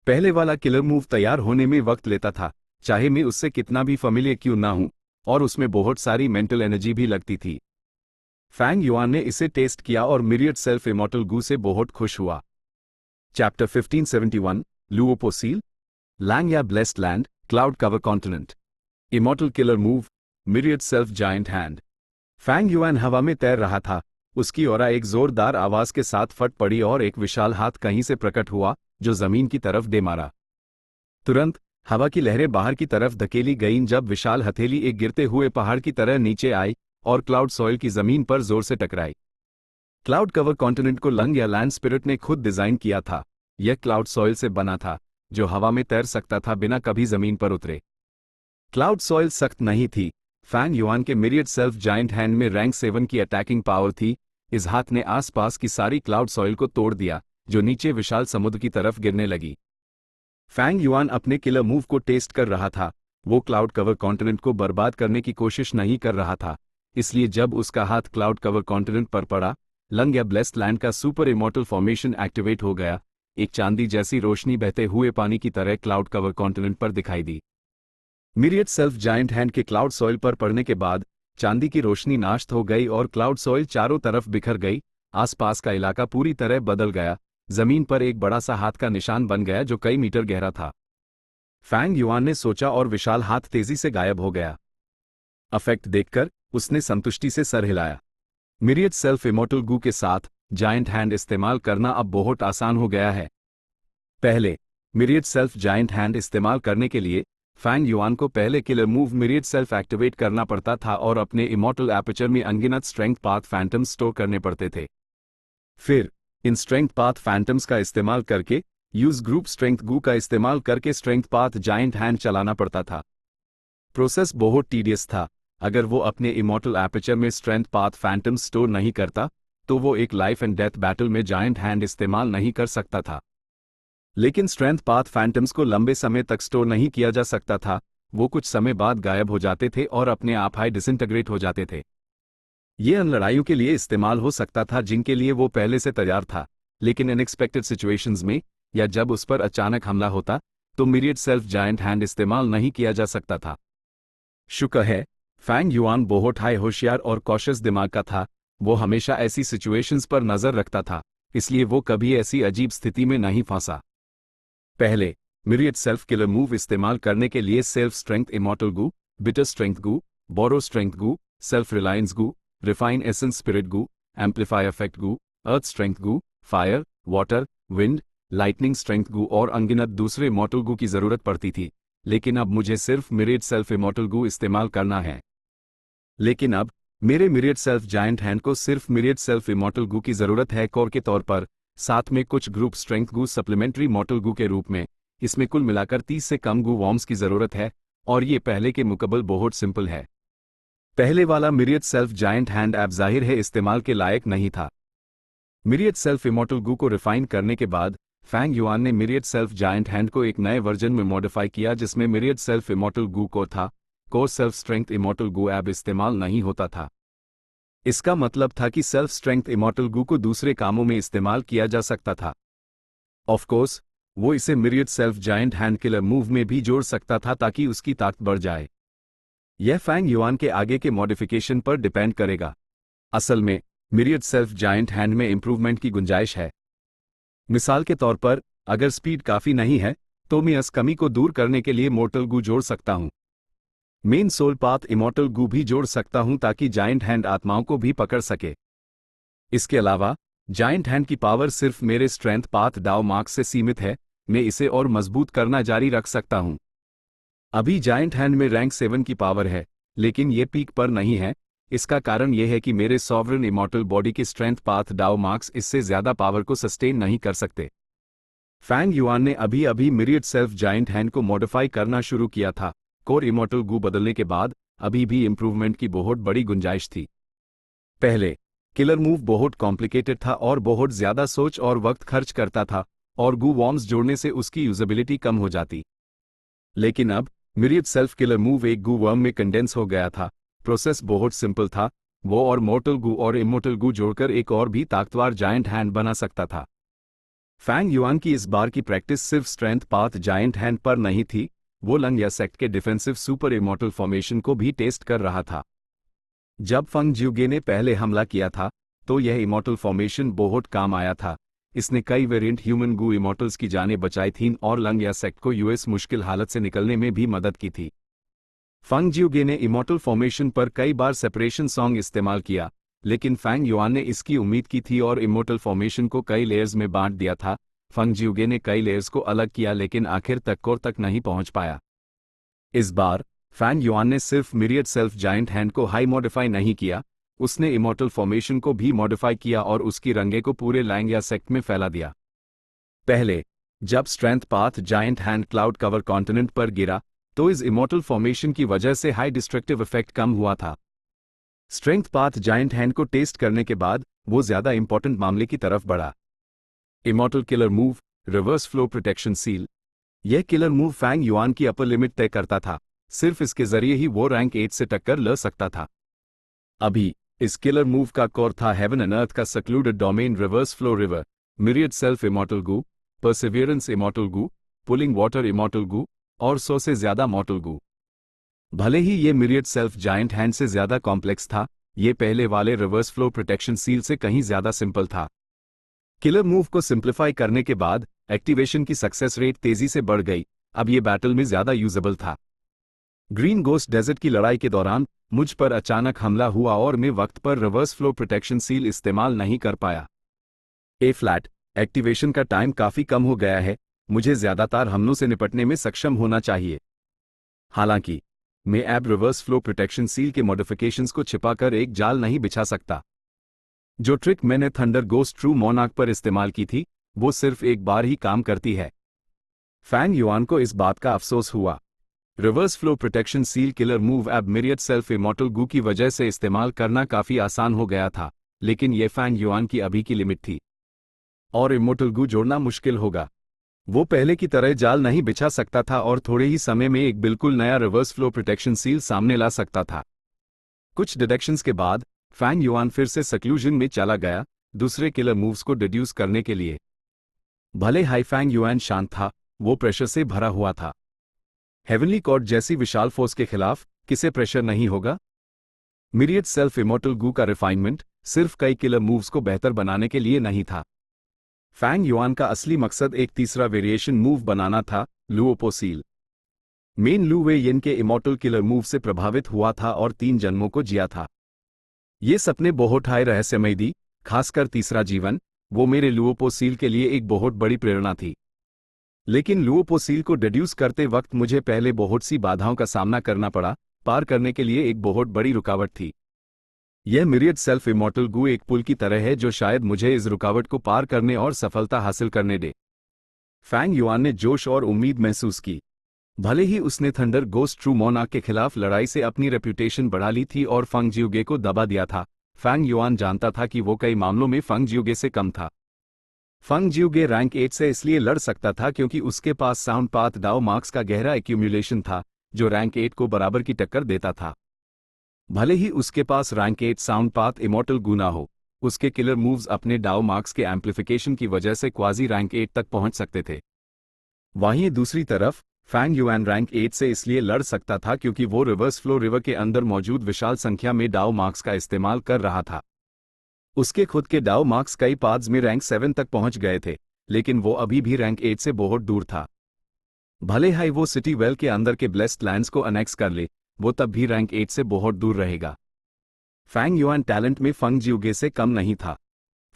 पहले वाला किलर मूव तैयार होने में वक्त लेता था, चाहे मैं उससे कितना भी फैमिलियर क्यों ना हूं, और उसमें बहुत सारी मेंटल एनर्जी भी लगती थी। फैंग युआन ने इसे टेस्ट किया और मिरियड सेल्फ इमोर्टल गू से बहुत खुश हुआ। Chapter 1571 Luopo seal. लैंग या blessed land, cloud cover continent. Immortal killer move, myriad self giant hand. Fang Yuan हवा में तैर रहा था। उसकी ऑरा एक जोरदार आवाज के साथ फट पड़ी और एक विशाल हाथ कहीं से प्रकट हुआ जो जमीन की तरफ दे मारा। तुरंत हवा की लहरें बाहर की तरफ धकेली गईं जब विशाल हथेली एक गिरते हुए पहाड़ की तरह नीचे आई और क्लाउड सॉइल की जमीन पर जोर से टकराई। क्लाउड कवर कॉन्टिनेंट को लंग या लैंड स्पिरिट ने खुद डिजाइन किया था। यह क्लाउड सॉइल से बना था जो हवा में तैर सकता था बिना कभी जमीन पर उतरे। क्लाउड सॉइल सख्त नहीं थी। फैंग युआन के मिरियड सेल्फ जायंट हैंड में रैंक 7 की अटैकिंग पावर थी। इस हाथ ने आसपास की सारी क्लाउड सॉइल को तोड़ दिया जो नीचे विशाल समुद्र की तरफ गिरने लगी। फैंग युआन अपने किलर मूव को टेस्ट कर रहा था। वो क्लाउड कवर कॉन्टिनेंट को बर्बाद करने की कोशिश नहीं कर रहा था। इसलिए जब उसका हाथ क्लाउड कवर कॉन्टिनेंट पर पड़ा, लंग या ब्लेस्ड लैंड का सुपर इमोर्टल फॉर्मेशन एक्टिवेट हो गया। एक चांदी जैसी रोशनी बहते हुए पानी की तरह क्लाउड कवर कॉन्टिनेंट पर दिखाई दी। मिरियड सेल्फ जायंट हैंड के क्लाउड सॉइल पर पड़ने के बाद चांदी की रोशनी नाश्त हो गई और क्लाउड सॉइल चारों तरफ बिखर गई। आसपास का इलाका पूरी तरह बदल गया। जमीन पर एक बड़ा सा हाथ का निशान बन गया जो कई मीटर गहरा था। फैंग युआन ने सोचा और विशाल हाथ तेजी से गायब हो गया। इफेक्ट देखकर उसने संतुष्टि से सर हिलाया। मिरियड सेल्फ इमोर्टल गू के साथ जायंट हैंड इस्तेमाल करना अब बहुत आसान हो गया है। पहले मिरियड सेल्फ जायंट हैंड इस्तेमाल करने के लिए फैंग युआन को पहले killer move myriad self activate करना पड़ता था और अपने इमॉर्टल एपर्चर में अनगिनत स्ट्रेंथ पाथ फैंटम्स स्टोर करने पड़ते थे। फिर इन स्ट्रेंथ पाथ फैंटम्स का इस्तेमाल करके यूज ग्रुप स्ट्रेंथ गू का इस्तेमाल करके स्ट्रेंथ पाथ जायंट हैंड चलाना पड़ता था। प्रोसेस बहुत टीडियस था। अगर वो अपने इमॉर्टल एपर्चर में स्ट्रेंथ पाथ फैंटम्स स्टोर नहीं करता तो वो एक लाइफ एंड डेथ बैटल में जायंट हैंड इस्तेमाल नहीं कर सकता था। लेकिन स्ट्रेंथ पाथ फैंटम्स को लंबे समय तक स्टोर नहीं किया जा सकता था, वो कुछ समय बाद गायब हो जाते थे और अपने आप हाई डिसइंटीग्रेट हो जाते थे। ये उन लड़ाइयों के लिए इस्तेमाल हो सकता था जिनके लिए वो पहले से तैयार था, लेकिन अनएक्सपेक्टेड सिचुएशंस में या जब उस पर अचानक हमला होता तो मिरियड सेल्फ जायंट हैंड इस्तेमाल नहीं किया जा सकता था। शुक्र है फैंग युआन बहुत हाई होशियार और कॉशियस दिमाग का था। वो हमेशा ऐसी सिचुएशंस पर नजर रखता था, इसलिए वो कभी ऐसी अजीब स्थिति में नहीं फंसा। पहले मिरियड सेल्फ किलर मूव इस्तेमाल करने के लिए self strength immortal Gu, bitter strength Gu, borrow strength Gu, self reliance Gu, refine essence spirit Gu, amplify effect Gu, earth strength Gu, fire, water, wind, lightning strength Gu और अनगिनत दूसरे immortal गू की जरूरत पड़ती थी, लेकिन अब मुझे सिर्फ मिरियड सेल्फ इमॉर्टल गू इस्तेमाल करना है। लेकिन अब मेरे मिरियड सेल्फ जायंट हैंड को सिर्फ मिरियड सेल्फ इमॉर्टल गू की जरूरत है कोर के तौर पर, साथ में कुछ ग्रुप स्ट्रेंथ गू सप्लीमेंट्री इमॉर्टल गू के रूप में। इसमें कुल मिलाकर 30 से कम गू वॉर्म्स की जरूरत है और ये पहले के मुकाबले बहुत सिंपल है। पहले वाला myriad self giant hand app जाहिर है इस्तेमाल के लायक नहीं था। मिरियड सेल्फ इमॉर्टल गू को रिफाइन करने के बाद फैंग युआन ने मिरियड सेल्फ जायंट हैंड को एक नए वर्जन में मॉडिफाई किया जिसमें मिरियड सेल्फ इमॉर्टल गू को था। कोर सेल्फ स्ट्रेंथ इमॉर्टल गू ऐप इस्तेमाल नहीं होता था। इसका मतलब था कि सेल्फ स्ट्रेंथ इमॉर्टल गू को दूसरे कामों में इस्तेमाल किया जा सकता था। ऑफ कोर्स वो इसे myriad self giant hand killer move में भी जोड़ सकता था ताकि उसकी ताकत बढ़ जाए। यह फैंग युआन के आगे के मॉडिफिकेशन पर डिपेंड करेगा। असल में मिरियड सेल्फ जायंट हैंड में इंप्रूवमेंट की गुंजाइश है। मिसाल के तौर पर अगर स्पीड काफी नहीं है तो मैं इस कमी को दूर करने के लिए मोर्टल गू जोड़ सकता हूं। मेन सोल पाथ इमॉर्टल गू भी जोड़ सकता हूं ताकि जायंट हैंड आत्माओं को भी पकड़ सके। इसके अलावा जायंट हैंड की पावर सिर्फ मेरे स्ट्रेंथ पाथ डाउ मार्क्स से सीमित है, मैं इसे और मजबूत करना जारी रख सकता हूं। अभी जायंट हैंड में रैंक 7 की पावर है, लेकिन ये पीक पर नहीं है। इसका कारण यह है कि मेरे सॉवरन इमॉर्टल बॉडी के स्ट्रेंथ पाथ डाउ मार्क्स इससे ज्यादा पावर को सस्टेन नहीं कर सकते। फैंग युआन ने अभी अभी मिरियड सेल्फ जायंट हैंड को मॉडिफाई करना शुरू किया था। कोर इमॉर्टल गू बदलने के बाद अभी भी इंप्रूवमेंट की बहुत बड़ी गुंजाइश थी। पहले किलर मूव बहुत कॉम्प्लिकेटेड था और बहुत ज्यादा सोच और वक्त खर्च करता था और गू वॉर्म्स जोड़ने से उसकी यूजेबिलिटी कम हो जाती। लेकिन अब मिरियड सेल्फ किलर मूव एक गू वर्म में कंडेंस हो गया था। प्रोसेस बहुत सिंपल था। वो और मोर्टल गू और इमोर्टल गू जोड़कर एक और भी ताकतवर जायंट हैंड बना सकता था। फैंग युआन की इस बार की प्रैक्टिस सिर्फ स्ट्रेंथ पाथ जायंट हैंड पर नहीं थी, वो लंग या सेक्ट के डिफेंसिव सुपर इमॉर्टल फॉर्मेशन को भी टेस्ट कर रहा था। जब फंग ज्यूगे ने पहले हमला किया था तो यह इमॉर्टल फॉर्मेशन बहुत काम आया था। इसने कई वेरिएंट ह्यूमन गू इमॉर्टल्स की जानें बचाई थीं और लंग या सेक्ट को यूएस मुश्किल हालत से निकलने में भी मदद की थी। फंग ज्यूगे ने इमॉर्टल फॉर्मेशन पर कई बार सेपरेशन सॉन्ग इस्तेमाल किया, लेकिन फैंग युआन ने इसकी उम्मीद की थी और इमॉर्टल फॉर्मेशन को कई लेयर्स में बांट दिया था। फंग ज्यूगे ने कई लेयर्स को अलग किया लेकिन आखिर तक कोर तक नहीं पहुंच पाया। इस बार फैंग युआन ने सिर्फ मिरियड सेल्फ जायंट हैंड को हाई मॉडिफाई नहीं किया, उसने इमॉर्टल फॉर्मेशन को भी मॉडिफाई किया और उसकी रंगे को पूरे लैंग या सेक्ट में फैला दिया। पहले जब strength path giant hand cloud cover continent पर गिरा तो इस इमॉर्टल फॉर्मेशन की वजह से हाई डिस्ट्रक्टिव इफेक्ट कम हुआ था। स्ट्रेंथ पाथ जायंट हैंड को टेस्ट करने के बाद वो ज्यादा इंपॉर्टेंट मामले की तरफ बढ़ा। Immortal killer move reverse flow protection seal. यह किलर मूव फैंग युआन की अपर लिमिट तय करता था, सिर्फ इसके जरिए ही वो रैंक 8 से टक्कर ले सकता था। अभी इस किलर मूव का कोर था हेवन एंड अर्थ का secluded domain reverse flow river, myriad self immortal Gu, perseverance immortal Gu, pulling water immortal Gu और 100 से ज्यादा मॉर्टल गू। भले ही ये मिरियड सेल्फ जायंट हैंड से ज्यादा कॉम्प्लेक्स था, ये पहले वाले रिवर्स फ्लो प्रोटेक्शन सील से कहीं ज्यादा सिंपल था। किलर मूव को सिंप्लीफाई करने के बाद एक्टिवेशन की सक्सेस रेट तेजी से बढ़ गई, अब ये बैटल में ज्यादा यूजेबल था। ग्रीन गोस्ट डेजर्ट की लड़ाई के दौरान मुझ पर अचानक हमला हुआ और मैं वक्त पर रिवर्स फ्लो प्रोटेक्शन सील इस्तेमाल नहीं कर पाया। ए फ्लैट एक्टिवेशन का टाइम काफी कम हो गया है, मुझे ज्यादातर हमलों से निपटने में सक्षम होना चाहिए। हालांकि मैं अब रिवर्स फ्लो प्रोटेक्शन सील के मॉडिफिकेशंस को छिपाकर एक जाल नहीं बिछा सकता। जो ट्रिक मैंने थंडर गोस्ट ट्रू मोनार्क पर इस्तेमाल की थी, वो सिर्फ एक बार ही काम करती है। फैंग युआन को इस बात का अफसोस हुआ। Reverse flow protection seal killer move अब मिरियड सेल्फ इमॉर्टल गू की वजह से इस्तेमाल करना काफी आसान हो गया था, लेकिन यह फैंग युआन की अभी की लिमिट थी और इमॉर्टल गू जोड़ना मुश्किल होगा। वो पहले की तरह जाल नहीं बिछा सकता था और थोड़े ही समय में एक बिल्कुल नया रिवर्स फ्लो प्रोटेक्शन सील सामने ला सकता था। कुछ डिडक्शंस के बाद फैंग युआन फिर से सक्लूजन में चला गया, दूसरे किलर मूव्स को डिड्यूस करने के लिए। भले हाई फैंग युआन शांत था, वो प्रेशर से भरा हुआ था। हेवनली कॉर्ड जैसी विशाल फोर्स के खिलाफ किसे प्रेशर नहीं होगा? मिरियड सेल्फ इमॉर्टल गू का रिफाइनमेंट सिर्फ कई किलर मूव्स को बेहतर बनाने के लिए नहीं था। फैंग युआन का असली मकसद एक तीसरा वेरिएशन मूव बनाना था, लुओपो सील। मेन लू वे येन के इमॉर्टल किलर मूव से प्रभावित हुआ था और 3 जन्मों को जिया था। ये सपने बहुत हाई रहस्यमय दी, खासकर तीसरा जीवन, वो मेरे लुओपो सील के लिए एक बहुत बड़ी प्रेरणा थी। लेकिन लुओपो सील को डिड्यूस करते वक्त मुझे पहले बहुत सी बाधाओं का सामना करना पड़ा। पार करने के लिए एक बहुत बड़ी रुकावट थी। यह मिरियड सेल्फ इमॉर्टल गू एक पुल की तरह है जो शायद मुझे इस रुकावट को पार करने और सफलता हासिल करने दे। फैंग युआन ने जोश और उम्मीद महसूस की। भले ही उसने थंडर गोस्ट ट्रू मोनार्क के खिलाफ लड़ाई से अपनी रेप्यूटेशन बढ़ा ली थी और फंग जियोगे को दबा दिया था, फैंग युआन जानता था कि वो कई मामलों में फंग जियोगे से कम था। फंग जियोगे रैंक 8 से इसलिए लड़ सकता था क्योंकि उसके पास साउंड पाथ डाओ मार्क्स का गहरा एक्यूमुलेशन था, जो रैंक 8 को बराबर की टक्कर देता था। भले ही उसके पास रैंक 8 साउंड पाथ इमॉर्टल गू ना हो, उसके किलर मूव्स अपने डाओ मार्क्स के एम्प्लीफिकेशन की वजह से क्वाजी रैंक 8 तक पहुंच सकते थे। वहीं दूसरी तरफ फैंग युआन रैंक 8 से इसलिए लड़ सकता था क्योंकि वो रिवर्स फ्लो रिवर के अंदर मौजूद विशाल संख्या में डाओ मार्क्स का इस्तेमाल कर रहा था। उसके खुद के डाओ मार्क्स कई पाथ्स में रैंक 7 तक पहुंच गए थे, लेकिन वो अभी भी रैंक 8 से बहुत दूर था। भले ही वो सिटी वेल के अंदर के ब्लेस्ड लैंड्स को अनेक्स कर ले, वो तब भी रैंक 8 से बहुत दूर रहेगा। फैंग युआन टैलेंट में फंग जियोगे से कम नहीं था।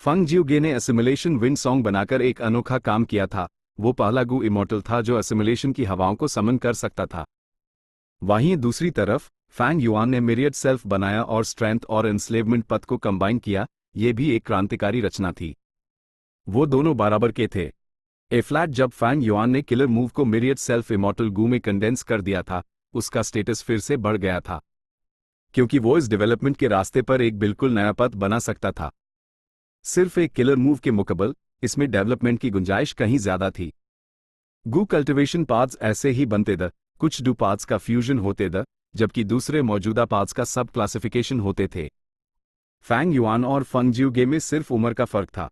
फंग जियोगे ने असिमुलेशन विंड सॉन्ग बनाकर एक अनोखा काम किया था। वो पहला गू इमॉर्टल था जो असिमुलेशन की हवाओं को समन कर सकता था। वहीं दूसरी तरफ फैंग युआन ने मिरियड सेल्फ बनाया और स्ट्रेंथ और एंस्लेवमेंट पथ को कंबाइन किया। ये भी एक क्रांतिकारी रचना थी। वो दोनों बराबर के थे। ए फ्लैट जब फैंग युआन ने किलर मूव को मिरियड सेल्फ इमॉर्टल गू में कंडेंस कर दिया था, उसका स्टेटस फिर से बढ़ गया था, क्योंकि वो इस डेवलपमेंट के रास्ते पर एक बिल्कुल नया पथ बना सकता था। सिर्फ एक किलर मूव के मुकाबले इसमें डेवलपमेंट की गुंजाइश कहीं ज्यादा थी। गू कल्टिवेशन पाथ्स ऐसे ही बनते द, कुछ डू पाथ्स का फ्यूजन होते द, जबकि दूसरे मौजूदा पाथ्स का सब क्लासिफिकेशन होते थे। फैंग युआन और फंग जियोगे में सिर्फ उम्र का फर्क था।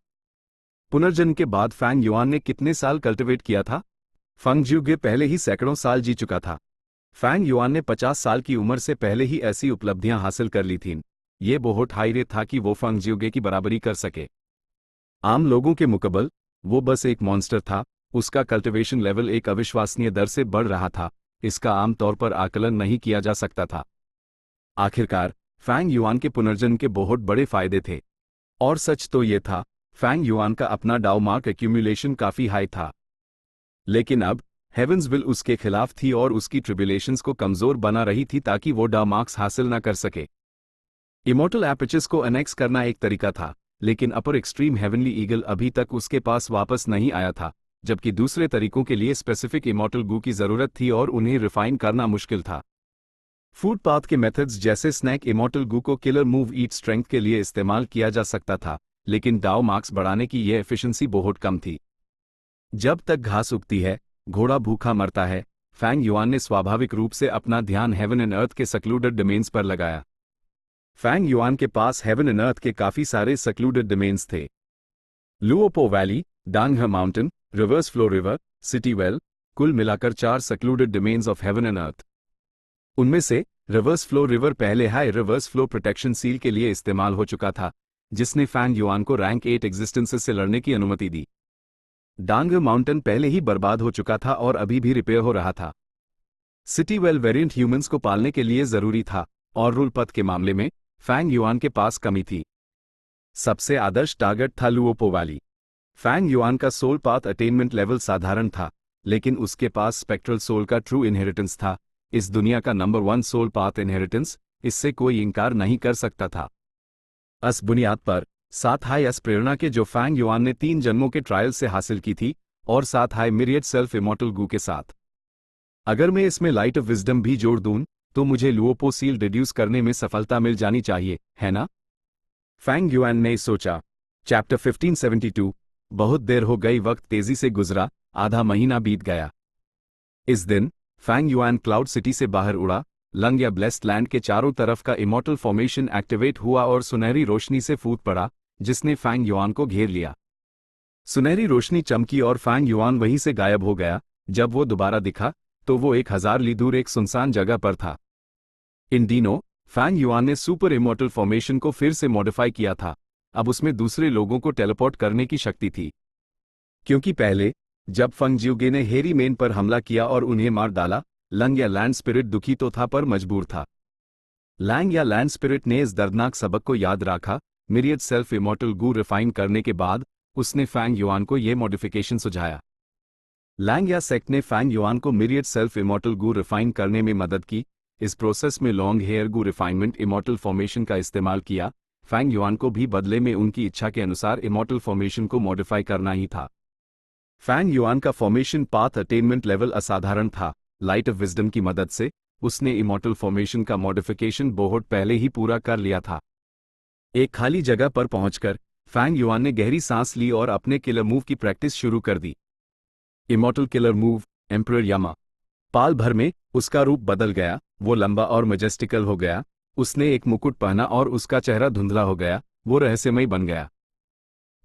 पुनर्जन्म के बाद फैंग युआन ने कितने साल कल्टिवेट किया था? फंग जियोगे पहले ही सैकड़ों साल जी चुका था। फैंग युआन ने 50 साल की उम्र से पहले ही ऐसी उपलब्धियां हासिल कर ली थीं। ये बहुत हाई रेट था कि वो फंग जियोगे की बराबरी कर सके। आम लोगों के मुकाबले वो बस एक मॉन्स्टर था। उसका कल्टिवेशन लेवल एक अविश्वसनीय दर से बढ़ रहा था। इसका आमतौर पर आकलन नहीं किया जा सकता था। आखिरकार फैंग युआन के पुनर्जन्म के बहुत बड़े फायदे थे। और सच तो ये था, फैंग युआन का अपना डाओ मार्क एक्यूमुलेशन काफी हाई था। लेकिन अब हेवंस विल उसके खिलाफ थी और उसकी ट्रिब्यूलेशंस को कमजोर बना रही थी ताकि वो डाओ मार्क्स हासिल न कर सके। इमॉर्टल एपिचेस को अनेक्स करना एक तरीका था, लेकिन अपर एक्सट्रीम हेवनली ईगल अभी तक उसके पास वापस नहीं आया था, जबकि दूसरे तरीकों के लिए स्पेसिफिक इमॉर्टल गू की जरूरत थी और उन्हें रिफाइन करना मुश्किल था। फूड पाथ के मेथड्स जैसे स्नैक इमॉर्टल गू को किलर मूव ईट स्ट्रेंथ के लिए इस्तेमाल किया जा सकता था, लेकिन डाओ मार्क्स बढ़ाने की यह एफिशिएंसी बहुत कम थी। जब तक घास उगती है, घोड़ा भूखा मरता है। फैंग युआन ने स्वाभाविक रूप से अपना ध्यान हेवन एंड अर्थ के सक्लूडेड डोमेन्स पर लगाया। फैंग युआन के पास हेवन एंड अर्थ के काफी सारे सक्लूडेड डोमेन्स थे। Luopo valley, Danghe mountain, reverse flow river, city well, कुल मिलाकर 4 secluded domains of heaven and earth. उनमें से रिवर्स फ्लो रिवर पहले हाई रिवर्स फ्लो प्रोटेक्शन सील के लिए इस्तेमाल हो चुका था, जिसने फैंग युआन को रैंक 8 एग्जिस्टेंसेस से लड़ने की अनुमति दी। डांगहे माउंटेन पहले ही बर्बाद हो चुका था और अभी भी रिपेयर हो रहा था। सिटी वेल वेरिएंट ह्यूमंस को पालने के लिए जरूरी था, और रूल पथ के मामले में फैंग युआन के पास कमी थी। सबसे आदर्श टारगेट था लुओपो वैली। फैंग युआन का सोल पाथ अटेनमेंट लेवल साधारण था, लेकिन उसके पास स्पेक्ट्रल सोल का ट्रू इनहेरिटेंस था, इस दुनिया का नंबर 1 सोल पाथ इनहेरिटेंस, इससे कोई इंकार नहीं कर सकता था। इस बुनियाद पर 7 हाई एस प्रेरणा के जो फैंग युआन ने 3 जन्मों के ट्रायल से हासिल की थी, और 7 हाई मिरियड सेल्फ इमॉर्टल गू के साथ। अगर मैं इसमें लाइट ऑफ विजडम भी जोड़ दूं, तो मुझे लुओपो सील डिड्यूस करने में सफलता मिल जानी चाहिए, है ना? फैंग युआन ने सोचा। चैप्टर 1572। बहुत देर हो गई, वक्त तेजी से गुजरा, आधा महीना बीत गया। इस दिन फैंग युआन क्लाउड सिटी से बाहर उड़ा, लंग या ब्लेस्ड लैंड के चारों तरफ का इमॉर्टल फॉर्मेशन एक्टिवेट हुआ और सुनहरी रोशनी से फूट पड़ा, जिसने फैंग युआन को घेर लिया। सुनहरी रोशनी चमकी और फैंग युआन वहीं से गायब हो गया। जब वो दोबारा दिखा, तो वो 1000 ली दूर एक सुनसान जगह पर था। इन दिनों फैंग युआन ने सुपर इमॉर्टल फॉर्मेशन को फिर से मॉडिफाई किया था। अब उसमें दूसरे लोगों को टेलीपोर्ट करने की शक्ति थी। क्योंकि पहले जब फंग जियोगे ने हेरी मेन पर हमला किया और उन्हें मार डाला, लंग या लैंड स्पिरिट दुखी तो था पर मजबूर था। लैंग या लैंड स्पिरिट ने इस दर्दनाक सबक को याद रखा। Myriad self immortal gu refine करने के बाद उसने फैंग युआन को यह मॉडिफिकेशन सुझाया। लैंग या सेक्ट ने फैंग युआन को myriad self immortal gu refine करने में मदद की। इस प्रोसेस में लॉन्ग हेयर गू रिफाइनमेंट इमॉर्टल फॉर्मेशन का इस्तेमाल किया। फैंग युआन को भी बदले में उनकी इच्छा के अनुसार इमॉर्टल फॉर्मेशन को मॉडिफाई करना ही था। फैंग युआन का फॉर्मेशन पाथ अटेनमेंट लेवल असाधारण था। लाइट ऑफ विजडम की मदद से उसने इमॉर्टल फॉर्मेशन का मॉडिफिकेशन बहुत पहले ही पूरा कर लिया था। एक खाली जगह पर पहुंचकर फैंग युआन ने गहरी सांस ली और अपने किलर मूव की प्रैक्टिस शुरू कर दी। इमॉर्टल किलर मूव एम्परर यामा। पाल भर में उसका रूप बदल गया, वो लंबा और मैजेस्टिकल हो गया। उसने एक मुकुट पहना और उसका चेहरा धुंधला हो गया, वो रहस्यमय बन गया।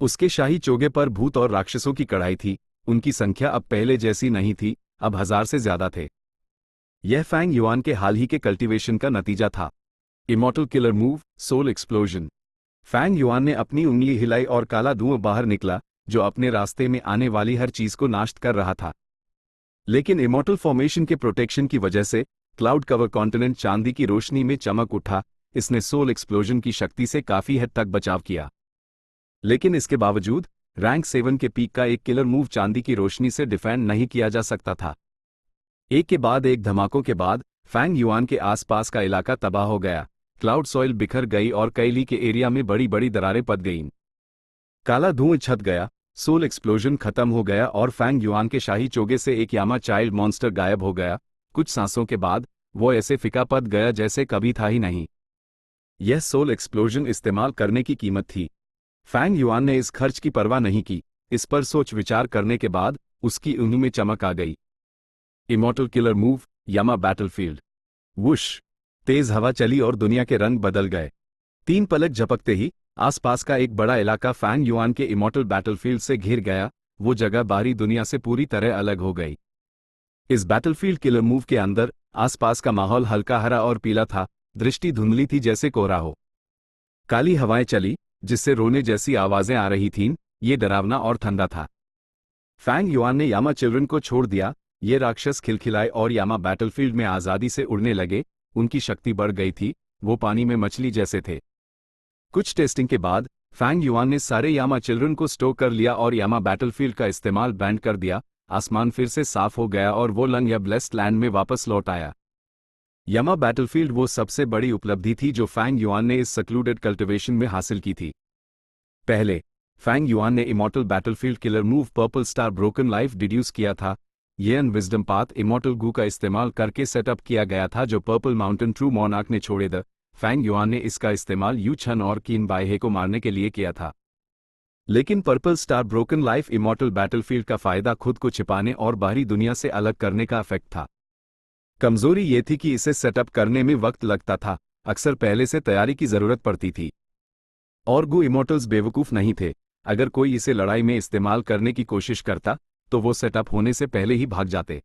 उसके शाही चोगे पर भूत और राक्षसों की कढ़ाई थी। उनकी संख्या अब पहले जैसी नहीं थी, अब 1000 से ज्यादा थे। यह फैंग युआन के हाल ही के कल्टीवेशन का नतीजा था। Immortal killer move soul explosion. Fang Yuan ने अपनी उंगली हिलाई और काला धुआं बाहर निकला, जो अपने रास्ते में आने वाली हर चीज को नष्ट कर रहा था। लेकिन इमॉर्टल फॉर्मेशन के प्रोटेक्शन की वजह से क्लाउड कवर कॉन्टिनेंट चांदी की रोशनी में चमक उठा। इसने सोल एक्सप्लोजन की शक्ति से काफी हद तक बचाव किया। लेकिन इसके बावजूद रैंक 7 के पीक का एक किलर मूव चांदी की रोशनी से डिफेंड नहीं किया जा सकता था। एक के बाद एक धमाकों के बाद फैंग युआन के आसपास का इलाका तबाह हो गया। क्लाउड सॉइल बिखर गई और कैली के एरिया में बड़ी बड़ी दरारें पड़ गईं। काला धुआं छत गया, सोल एक्सप्लोजन खत्म हो गया और फैंग युआन के शाही चोगे से एक यामा चाइल्ड मॉन्स्टर गायब हो गया। कुछ सांसों के बाद वो ऐसे फीका पड़ गया जैसे कभी था ही नहीं। यह सोल एक्सप्लोजन इस्तेमाल करने की कीमत थी। फैंग युआन ने इस खर्च की परवाह नहीं की। इस पर सोच विचार करने के बाद उसकी उंगली में चमक आ गई। इमॉर्टल किलर मूव यामा बैटलफील्ड। वुश। तेज हवा चली और दुनिया के रंग बदल गए। 3 पलक झपकते ही आसपास का एक बड़ा इलाका फैंग युआन के इमॉर्टल बैटलफील्ड से घिर गया। वो जगह बाहरी दुनिया से पूरी तरह अलग हो गई। इस बैटलफील्ड किलर मूव के अंदर आसपास का माहौल हल्का हरा और पीला था। दृष्टि धुंधली थी जैसे कोहरा हो। काली हवाएं चली, जिससे रोने जैसी आवाजें आ रही थीं। ये डरावना और ठंडा था। फैंग युआन ने यामा चिल्ड्रन को छोड़ दिया। ये राक्षस खिलखिलाए और यामा बैटलफील्ड में आजादी से उड़ने लगे। उनकी शक्ति बढ़ गई थी, वो पानी में मछली जैसे थे। कुछ टेस्टिंग के बाद फैंग युआन ने सारे यामा चिल्ड्रन को स्टोर कर लिया और यामा बैटलफील्ड का इस्तेमाल बैंड कर दिया। आसमान फिर से साफ हो गया और वो लंग या ब्लेस्ड लैंड में वापस लौट आया। यामा बैटलफील्ड वो सबसे बड़ी उपलब्धि थी जो फैंग युआन ने इस सक्लूडेड कल्टिवेशन में हासिल की थी। पहले फैंग युआन ने immortal battlefield killer move purple star broken life deduce किया था। ये विजडम पाथ इमॉर्टल गू का इस्तेमाल करके सेटअप किया गया था जो पर्पल माउंटेन ट्रू मोनार्क ने छोड़े द। फैंग युआन ने इसका इस्तेमाल यू छन और कीन बायहे को मारने के लिए किया था। लेकिन purple star broken life immortal battlefield का फायदा खुद को छिपाने और बाहरी दुनिया से अलग करने का इफेक्ट था। कमजोरी ये थी कि इसे सेटअप करने में वक्त लगता था, अक्सर पहले से तैयारी की जरूरत पड़ती थी। और गू इमॉर्टल्स बेवकूफ नहीं थे। अगर कोई इसे लड़ाई में इस्तेमाल करने की कोशिश करता तो वो सेटअप होने से पहले ही भाग जाते।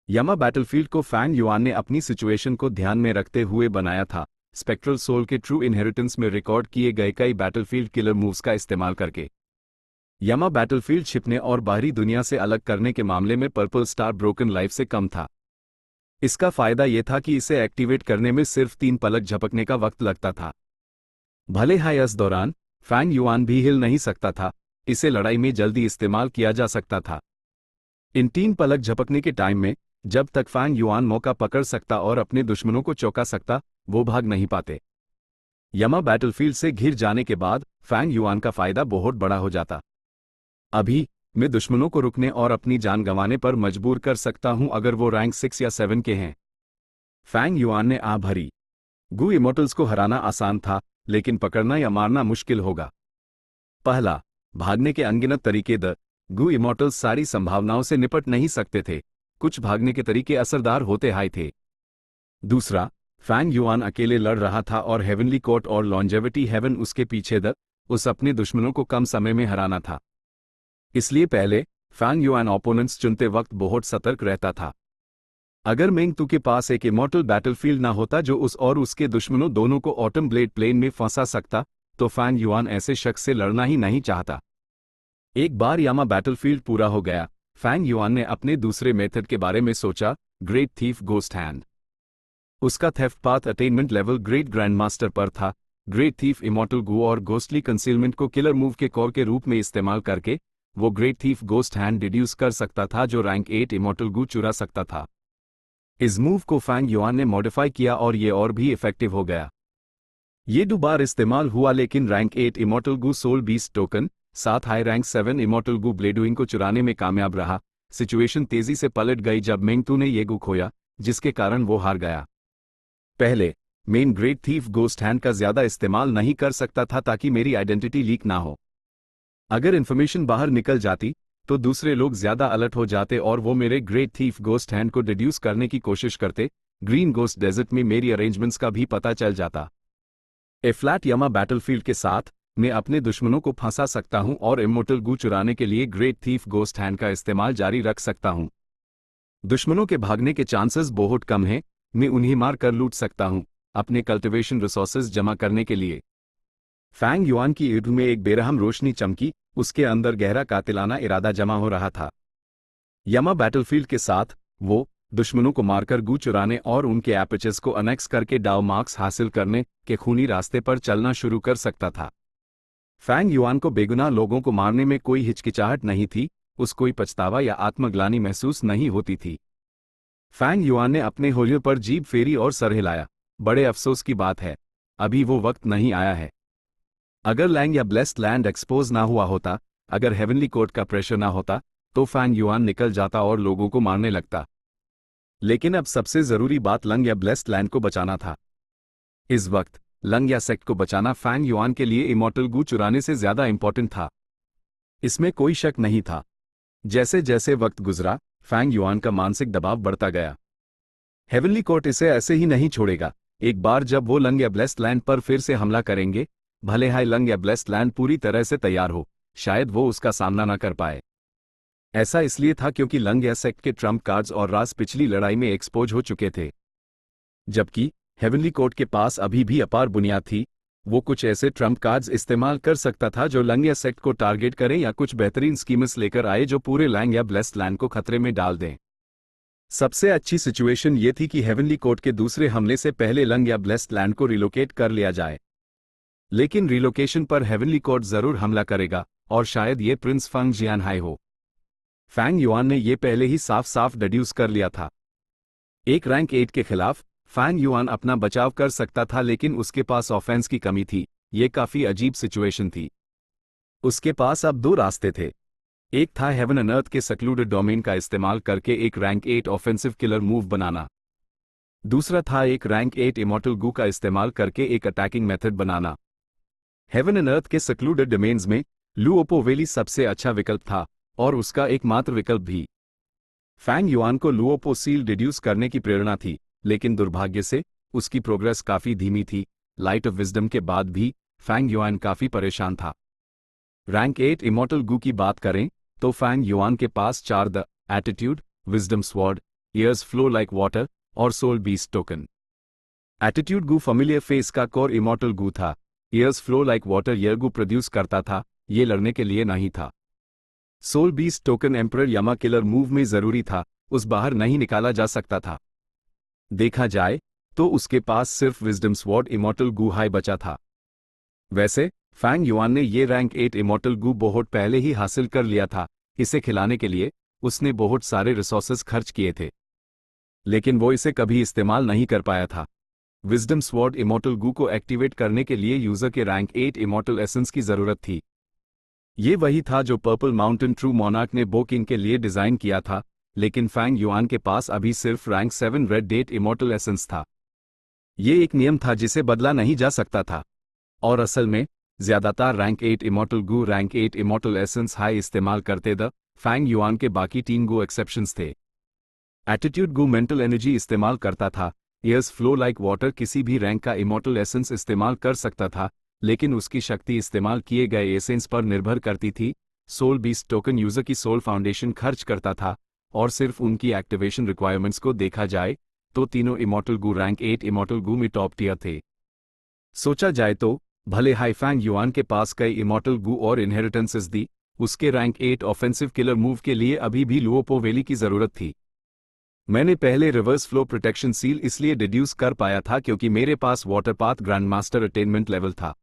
यामा बैटलफील्ड को फैंग युआन ने अपनी सिचुएशन को ध्यान में रखते हुए बनाया था, स्पेक्ट्रल सोल के ट्रू इनहेरिटेंस में रिकॉर्ड किए गए कई बैटलफील्ड किलर मूव्स का इस्तेमाल करके। यामा बैटलफील्ड छिपने और बाहरी दुनिया से अलग करने के मामले में पर्पल स्टार ब्रोकन लाइफ से कम था। इसका फायदा यह था कि इसे एक्टिवेट करने में सिर्फ 3 पलक झपकने का वक्त लगता था। भले ही इस दौरान फैंग युआन भी हिल नहीं सकता था, इसे लड़ाई में जल्दी इस्तेमाल किया जा सकता था। इन 3 पलक झपकने के टाइम में जब तक फैंग युआन मौका पकड़ सकता और अपने दुश्मनों को चौंका सकता, वो भाग नहीं पाते। यमा बैटलफील्ड से घिर जाने के बाद फैंग युआन का फायदा बहुत बड़ा हो जाता। अभी मैं दुश्मनों को रुकने और अपनी जान गंवाने पर मजबूर कर सकता हूं अगर वो रैंक 6 या 7 के हैं। फैंग युआन ने आ भरी। गू इमोर्टल्स को हराना आसान था, लेकिन पकड़ना या मारना मुश्किल होगा। पहला, भागने के अनगिनत तरीके। गू इमोर्टल्स सारी संभावनाओं से निपट नहीं सकते थे, कुछ भागने के तरीके असरदार होते हाई थे। दूसरा, फैंग युआन अकेले लड़ रहा था और हेवनली कोर्ट और लॉन्जेविटी हेवन उसके पीछे। उस अपने दुश्मनों को कम समय में हराना था, इसलिए पहले फैंग युआन ओपोनेंट्स चुनते वक्त बहुत सतर्क रहता था। अगर मेंग तू के पास एक इमॉर्टल बैटलफील्ड ना होता जो उस और उसके दुश्मनों दोनों को ऑटम ब्लेड प्लेन में फंसा सकता, तो फैंग युआन ऐसे शख्स से लड़ना ही नहीं चाहता। एक बार यामा बैटलफील्ड पूरा हो गया, फैंग युआन ने अपने दूसरे मेथड के बारे में सोचा, ग्रेट थीफ गोस्ट हैंड। उसका theft path attainment level great grandmaster पर था। ग्रेट थीफ इमॉर्टल गू और गोस्टली कंसीलमेंट को किलर मूव के कोर के रूप में इस्तेमाल करके वो great thief ghost hand deduce कर सकता था जो रैंक 8 इमॉर्टल गू चुरा सकता था। इस मूव को फैंग युआन ने मॉडिफाई किया और ये और भी इफेक्टिव हो गया। ये 2 बार इस्तेमाल हुआ, लेकिन रैंक 8 इमॉर्टल गू सोल बीस्ट टोकन साथ हाई रैंक 7 इमॉर्टल गू ब्लेडुइंग को चुराने में कामयाब रहा। सिचुएशन तेजी से पलट गई जब मेंगतू ने ये गू खोया, जिसके कारण वो हार गया। पहले, main great thief ghost hand का ज्यादा इस्तेमाल नहीं कर सकता था ताकि मेरी आइडेंटिटी लीक ना हो। अगर इन्फॉर्मेशन बाहर निकल जाती तो दूसरे लोग ज्यादा अलर्ट हो जाते और वो मेरे ग्रेट थीफ गोस्ट हैंड को डिड्यूस करने की कोशिश करते। ग्रीन गोस्ट डेजर्ट में मेरी अरेंजमेंट्स का भी पता चल जाता। ए फ्लैट यमा बैटलफील्ड के साथ मैं अपने दुश्मनों को फंसा सकता हूं और इमोर्टल गू चुराने के लिए ग्रेट थीफ गोस्ट हैंड का इस्तेमाल जारी रख सकता हूं। दुश्मनों के भागने के चांसेस बहुत कम हैं, मैं उन्हें मार कर लूट सकता हूं अपने कल्टिवेशन रिसोर्सेज जमा करने के लिए। फैंग युआन की ईद में एक बेरहम रोशनी चमकी, उसके अंदर गहरा कातिलाना इरादा जमा हो रहा था। यमा बैटलफील्ड के साथ वो दुश्मनों को मारकर गू चुराने और उनके एपेचेस को अनेक्स करके डाउ मार्क्स हासिल करने के खूनी रास्ते पर चलना शुरू कर सकता था। फैंग युआन को बेगुनाह लोगों को मारने में कोई हिचकिचाहट नहीं थी, उसको कोई पछतावा या आत्मग्लानि महसूस नहीं होती थी। फैंग युआन ने अपने होलियों पर जीभ फेरी और सर हिलाया। बड़े अफसोस की बात है, अभी वो वक्त नहीं आया है। अगर लैंग या ब्लेस्ड लैंड एक्सपोज ना हुआ होता, अगर हेवनली कोर्ट का प्रेशर ना होता, तो फैंग युआन निकल जाता और लोगों को मारने लगता। लेकिन अब सबसे जरूरी बात लंग या ब्लेस्ड लैंड को बचाना था। इस वक्त लंग या सेक्ट को बचाना फैंग युआन के लिए इमॉर्टल गू चुराने से ज्यादा इंपॉर्टेंट था, इसमें कोई शक नहीं था। जैसे जैसे वक्त गुजरा, फैंग युआन का मानसिक दबाव बढ़ता गया। हेवनली कोर्ट इसे ऐसे ही नहीं छोड़ेगा। एक बार जब वो लंग या ब्लेस्ड लैंड पर फिर से हमला करेंगे, भले हाई लंग या ब्लेस्ड लैंड पूरी तरह से तैयार हो, शायद वो उसका सामना न कर पाए। ऐसा इसलिए था क्योंकि लंग या सेक्ट के ट्रम्प कार्ड्स और राज पिछली लड़ाई में एक्सपोज हो चुके थे, जबकि हेवनली कोर्ट के पास अभी भी अपार बुनियाद थी। वो कुछ ऐसे ट्रम्प कार्ड्स इस्तेमाल कर सकता था जो लंग या सेक्ट को टारगेट करें या कुछ बेहतरीन स्कीम्स लेकर आए जो पूरे लैंग या ब्लेस्ड लैंड को खतरे में डाल दें। सबसे अच्छी सिचुएशन ये थी कि हेवनली कोर्ट के दूसरे हमले से पहले लंग या ब्लेस्ड लैंड को रिलोकेट कर लिया जाए। लेकिन रिलोकेशन पर हेवनली कोर्ट जरूर हमला करेगा, और शायद ये प्रिंस फंग जियानहाई हो। फैंग युआन ने ये पहले ही साफ साफ डिड्यूस कर लिया था। एक रैंक 8 के खिलाफ फैंग युआन अपना बचाव कर सकता था, लेकिन उसके पास ऑफेंस की कमी थी। ये काफी अजीब सिचुएशन थी। उसके पास अब 2 रास्ते थे। एक था हेवन एंड अर्थ के सक्लूडेड डोमेन का इस्तेमाल करके एक रैंक 8 ऑफेंसिव किलर मूव बनाना। दूसरा था एक रैंक 8 इमॉर्टल गू का इस्तेमाल करके एक attacking method banana. Haven and अर्थ के सक्लूडेड डोमेन्स में लुओपो वैली सबसे अच्छा विकल्प था, और उसका एकमात्र विकल्प भी। फैंग युआन को लुओपो सील डिड्यूस करने की प्रेरणा थी, लेकिन दुर्भाग्य से उसकी प्रोग्रेस काफी धीमी थी। लाइट ऑफ विजडम के बाद भी फैंग युआन काफी परेशान था। रैंक 8 इमॉर्टल गू की बात करें तो फैंग युआन के पास 4 the attitude, wisdom sword, years flow like water और soul beast token. Attitude Gu familiar face का कोर इमॉर्टल गू था। Years flow like water year Gu produce करता था, ये लड़ने के लिए नहीं था। Soul beast token emperor Yama killer move में जरूरी था, उस बाहर नहीं निकाला जा सकता था। देखा जाए तो उसके पास सिर्फ विजडम स्वॉर्ड इमॉर्टल गू हाई बचा था। वैसे फैंग युआन ने ये रैंक 8 इमॉर्टल गू बहुत पहले ही हासिल कर लिया था। इसे खिलाने के लिए उसने बहुत सारे रिसोर्सेज खर्च किए थे, लेकिन वो इसे कभी इस्तेमाल नहीं कर पाया था। विजडम स्वॉर्ड इमॉर्टल गू को एक्टिवेट करने के लिए यूजर के रैंक 8 इमॉर्टल एसेंस की जरूरत थी। ये वही था जो पर्पल माउंटेन ट्रू मोनार्क ने बो किंग के लिए डिजाइन किया था, लेकिन फैंग युआन के पास अभी सिर्फ rank 7 red date immortal essence था। ये एक नियम था जिसे बदला नहीं जा सकता था, और असल में ज्यादातर रैंक 8 इमॉर्टल गू रैंक 8 इमॉर्टल एसेंस हाई इस्तेमाल करते द फैंग युआन के बाकी 3 गो एक्सेप्शंस थे। एटीट्यूड गू मेंटल एनर्जी इस्तेमाल करता था। एयर्स फ्लो लाइक वाटर किसी भी रैंक का इमॉर्टल एसेंस इस्तेमाल कर सकता था, लेकिन उसकी शक्ति इस्तेमाल किए गए एसेंस पर निर्भर करती थी। सोल बीस्ट टोकन यूजर की सोल फाउंडेशन खर्च करता था, और सिर्फ उनकी एक्टिवेशन रिक्वायरमेंट्स को देखा जाए तो तीनों इमॉर्टल गू रैंक 8 इमॉर्टल गू में टॉप टियर थे। सोचा जाए तो भले हाई फैंग युआन के पास कई इमॉर्टल गू और इनहेरिटेंसेस दी, उसके रैंक 8 ऑफेंसिव किलर मूव के लिए अभी भी लुओपो वैली की जरूरत थी। मैंने पहले रिवर्स फ्लो प्रोटेक्शन सील इसलिए डिड्यूस कर पाया था क्योंकि मेरे पास वाटरपाथ ग्रैंडमास्टर अटेनमेंट लेवल था।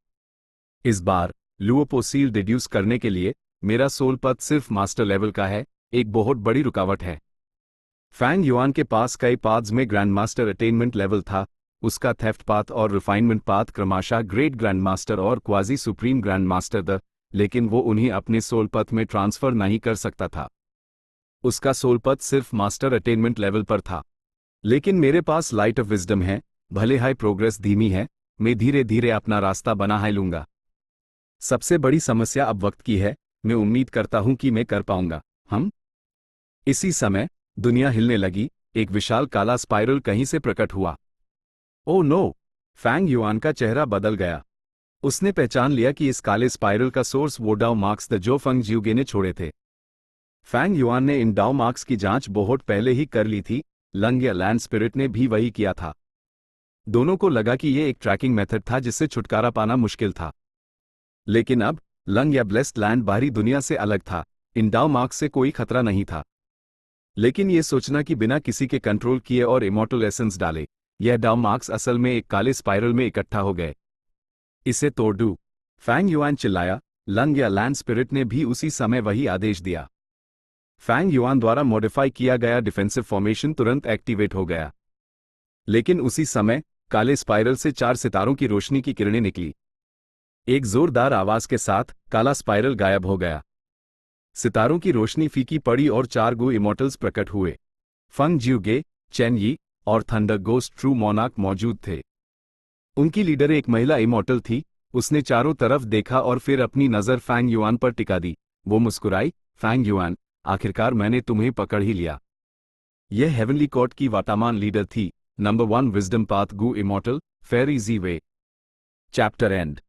इस बार लुओपो सील डिड्यूस करने के लिए मेरा सोल पथ सिर्फ मास्टर लेवल का है, एक बहुत बड़ी रुकावट है। फैंग युआन के पास कई पाथ्स में ग्रैंडमास्टर अटेनमेंट लेवल था। उसका थेफ्ट पाथ और रिफाइनमेंट पाथ क्रमशः ग्रेट ग्रैंडमास्टर और क्वाजी सुप्रीम ग्रैंडमास्टर द, लेकिन वो उन्हें अपने सोल पथ में ट्रांसफर नहीं कर सकता था। उसका सोल पथ सिर्फ मास्टर अटेनमेंट लेवल पर था। लेकिन मेरे पास लाइट ऑफ विजडम है, भले हाई प्रोग्रेस धीमी है, मैं धीरे धीरे अपना रास्ता बना है लूंगा। सबसे बड़ी समस्या अब वक्त की है, मैं उम्मीद करता हूं कि मैं कर पाऊंगा। हम इसी समय दुनिया हिलने लगी, एक विशाल काला स्पाइरल कहीं से प्रकट हुआ। Oh no! फैंग युआन का चेहरा बदल गया। उसने पहचान लिया कि इस काले स्पाइरल का सोर्स वो डाउ मार्क्स द जो फंग जियोगे ने छोड़े थे। फैंग युआन ने इन डाउ मार्क्स की जांच बहुत पहले ही कर ली थी, लंग या लैंड स्पिरिट ने भी वही किया था। दोनों को लगा कि ये एक ट्रैकिंग मेथड था जिससे छुटकारा पाना मुश्किल था। लेकिन अब लंग या ब्लेस्ड लैंड बाहरी दुनिया से अलग था, इन डाउ मार्क्स से कोई खतरा नहीं था। लेकिन ये सोचना कि बिना किसी के कंट्रोल किए और इमॉर्टल एसेंस डाले, यह डाउ मार्क्स असल में एक काले स्पाइरल में इकट्ठा हो गए। इसे तोड़ दूं! फैंग युआन चिल्लाया। लंग या लैंड स्पिरिट ने भी उसी समय वही आदेश दिया। फैंग युआन द्वारा मॉडिफाई किया गया डिफेंसिव फॉर्मेशन तुरंत एक्टिवेट हो गया। लेकिन उसी समय काले स्पाइरल से 4 सितारों की रोशनी की किरणें निकली। एक जोरदार आवाज के साथ काला स्पाइरल गायब हो गया। सितारों की रोशनी फीकी पड़ी और 4 गो इमॉर्टल्स प्रकट हुए। फंग जियोगे, चेन यी और थंडर गोस्ट ट्रू मोनार्क मौजूद थे। उनकी लीडर एक महिला इमॉर्टल थी। उसने चारों तरफ देखा और फिर अपनी नजर फैंग युआन पर टिका दी। वो मुस्कुराई, फैंग युआन, आखिरकार मैंने तुम्हें पकड़ ही लिया। यह हेवनली कोर्ट की वाटामान लीडर थी, number 1 wisdom path gu immortal, fairy इजी वे। Chapter and.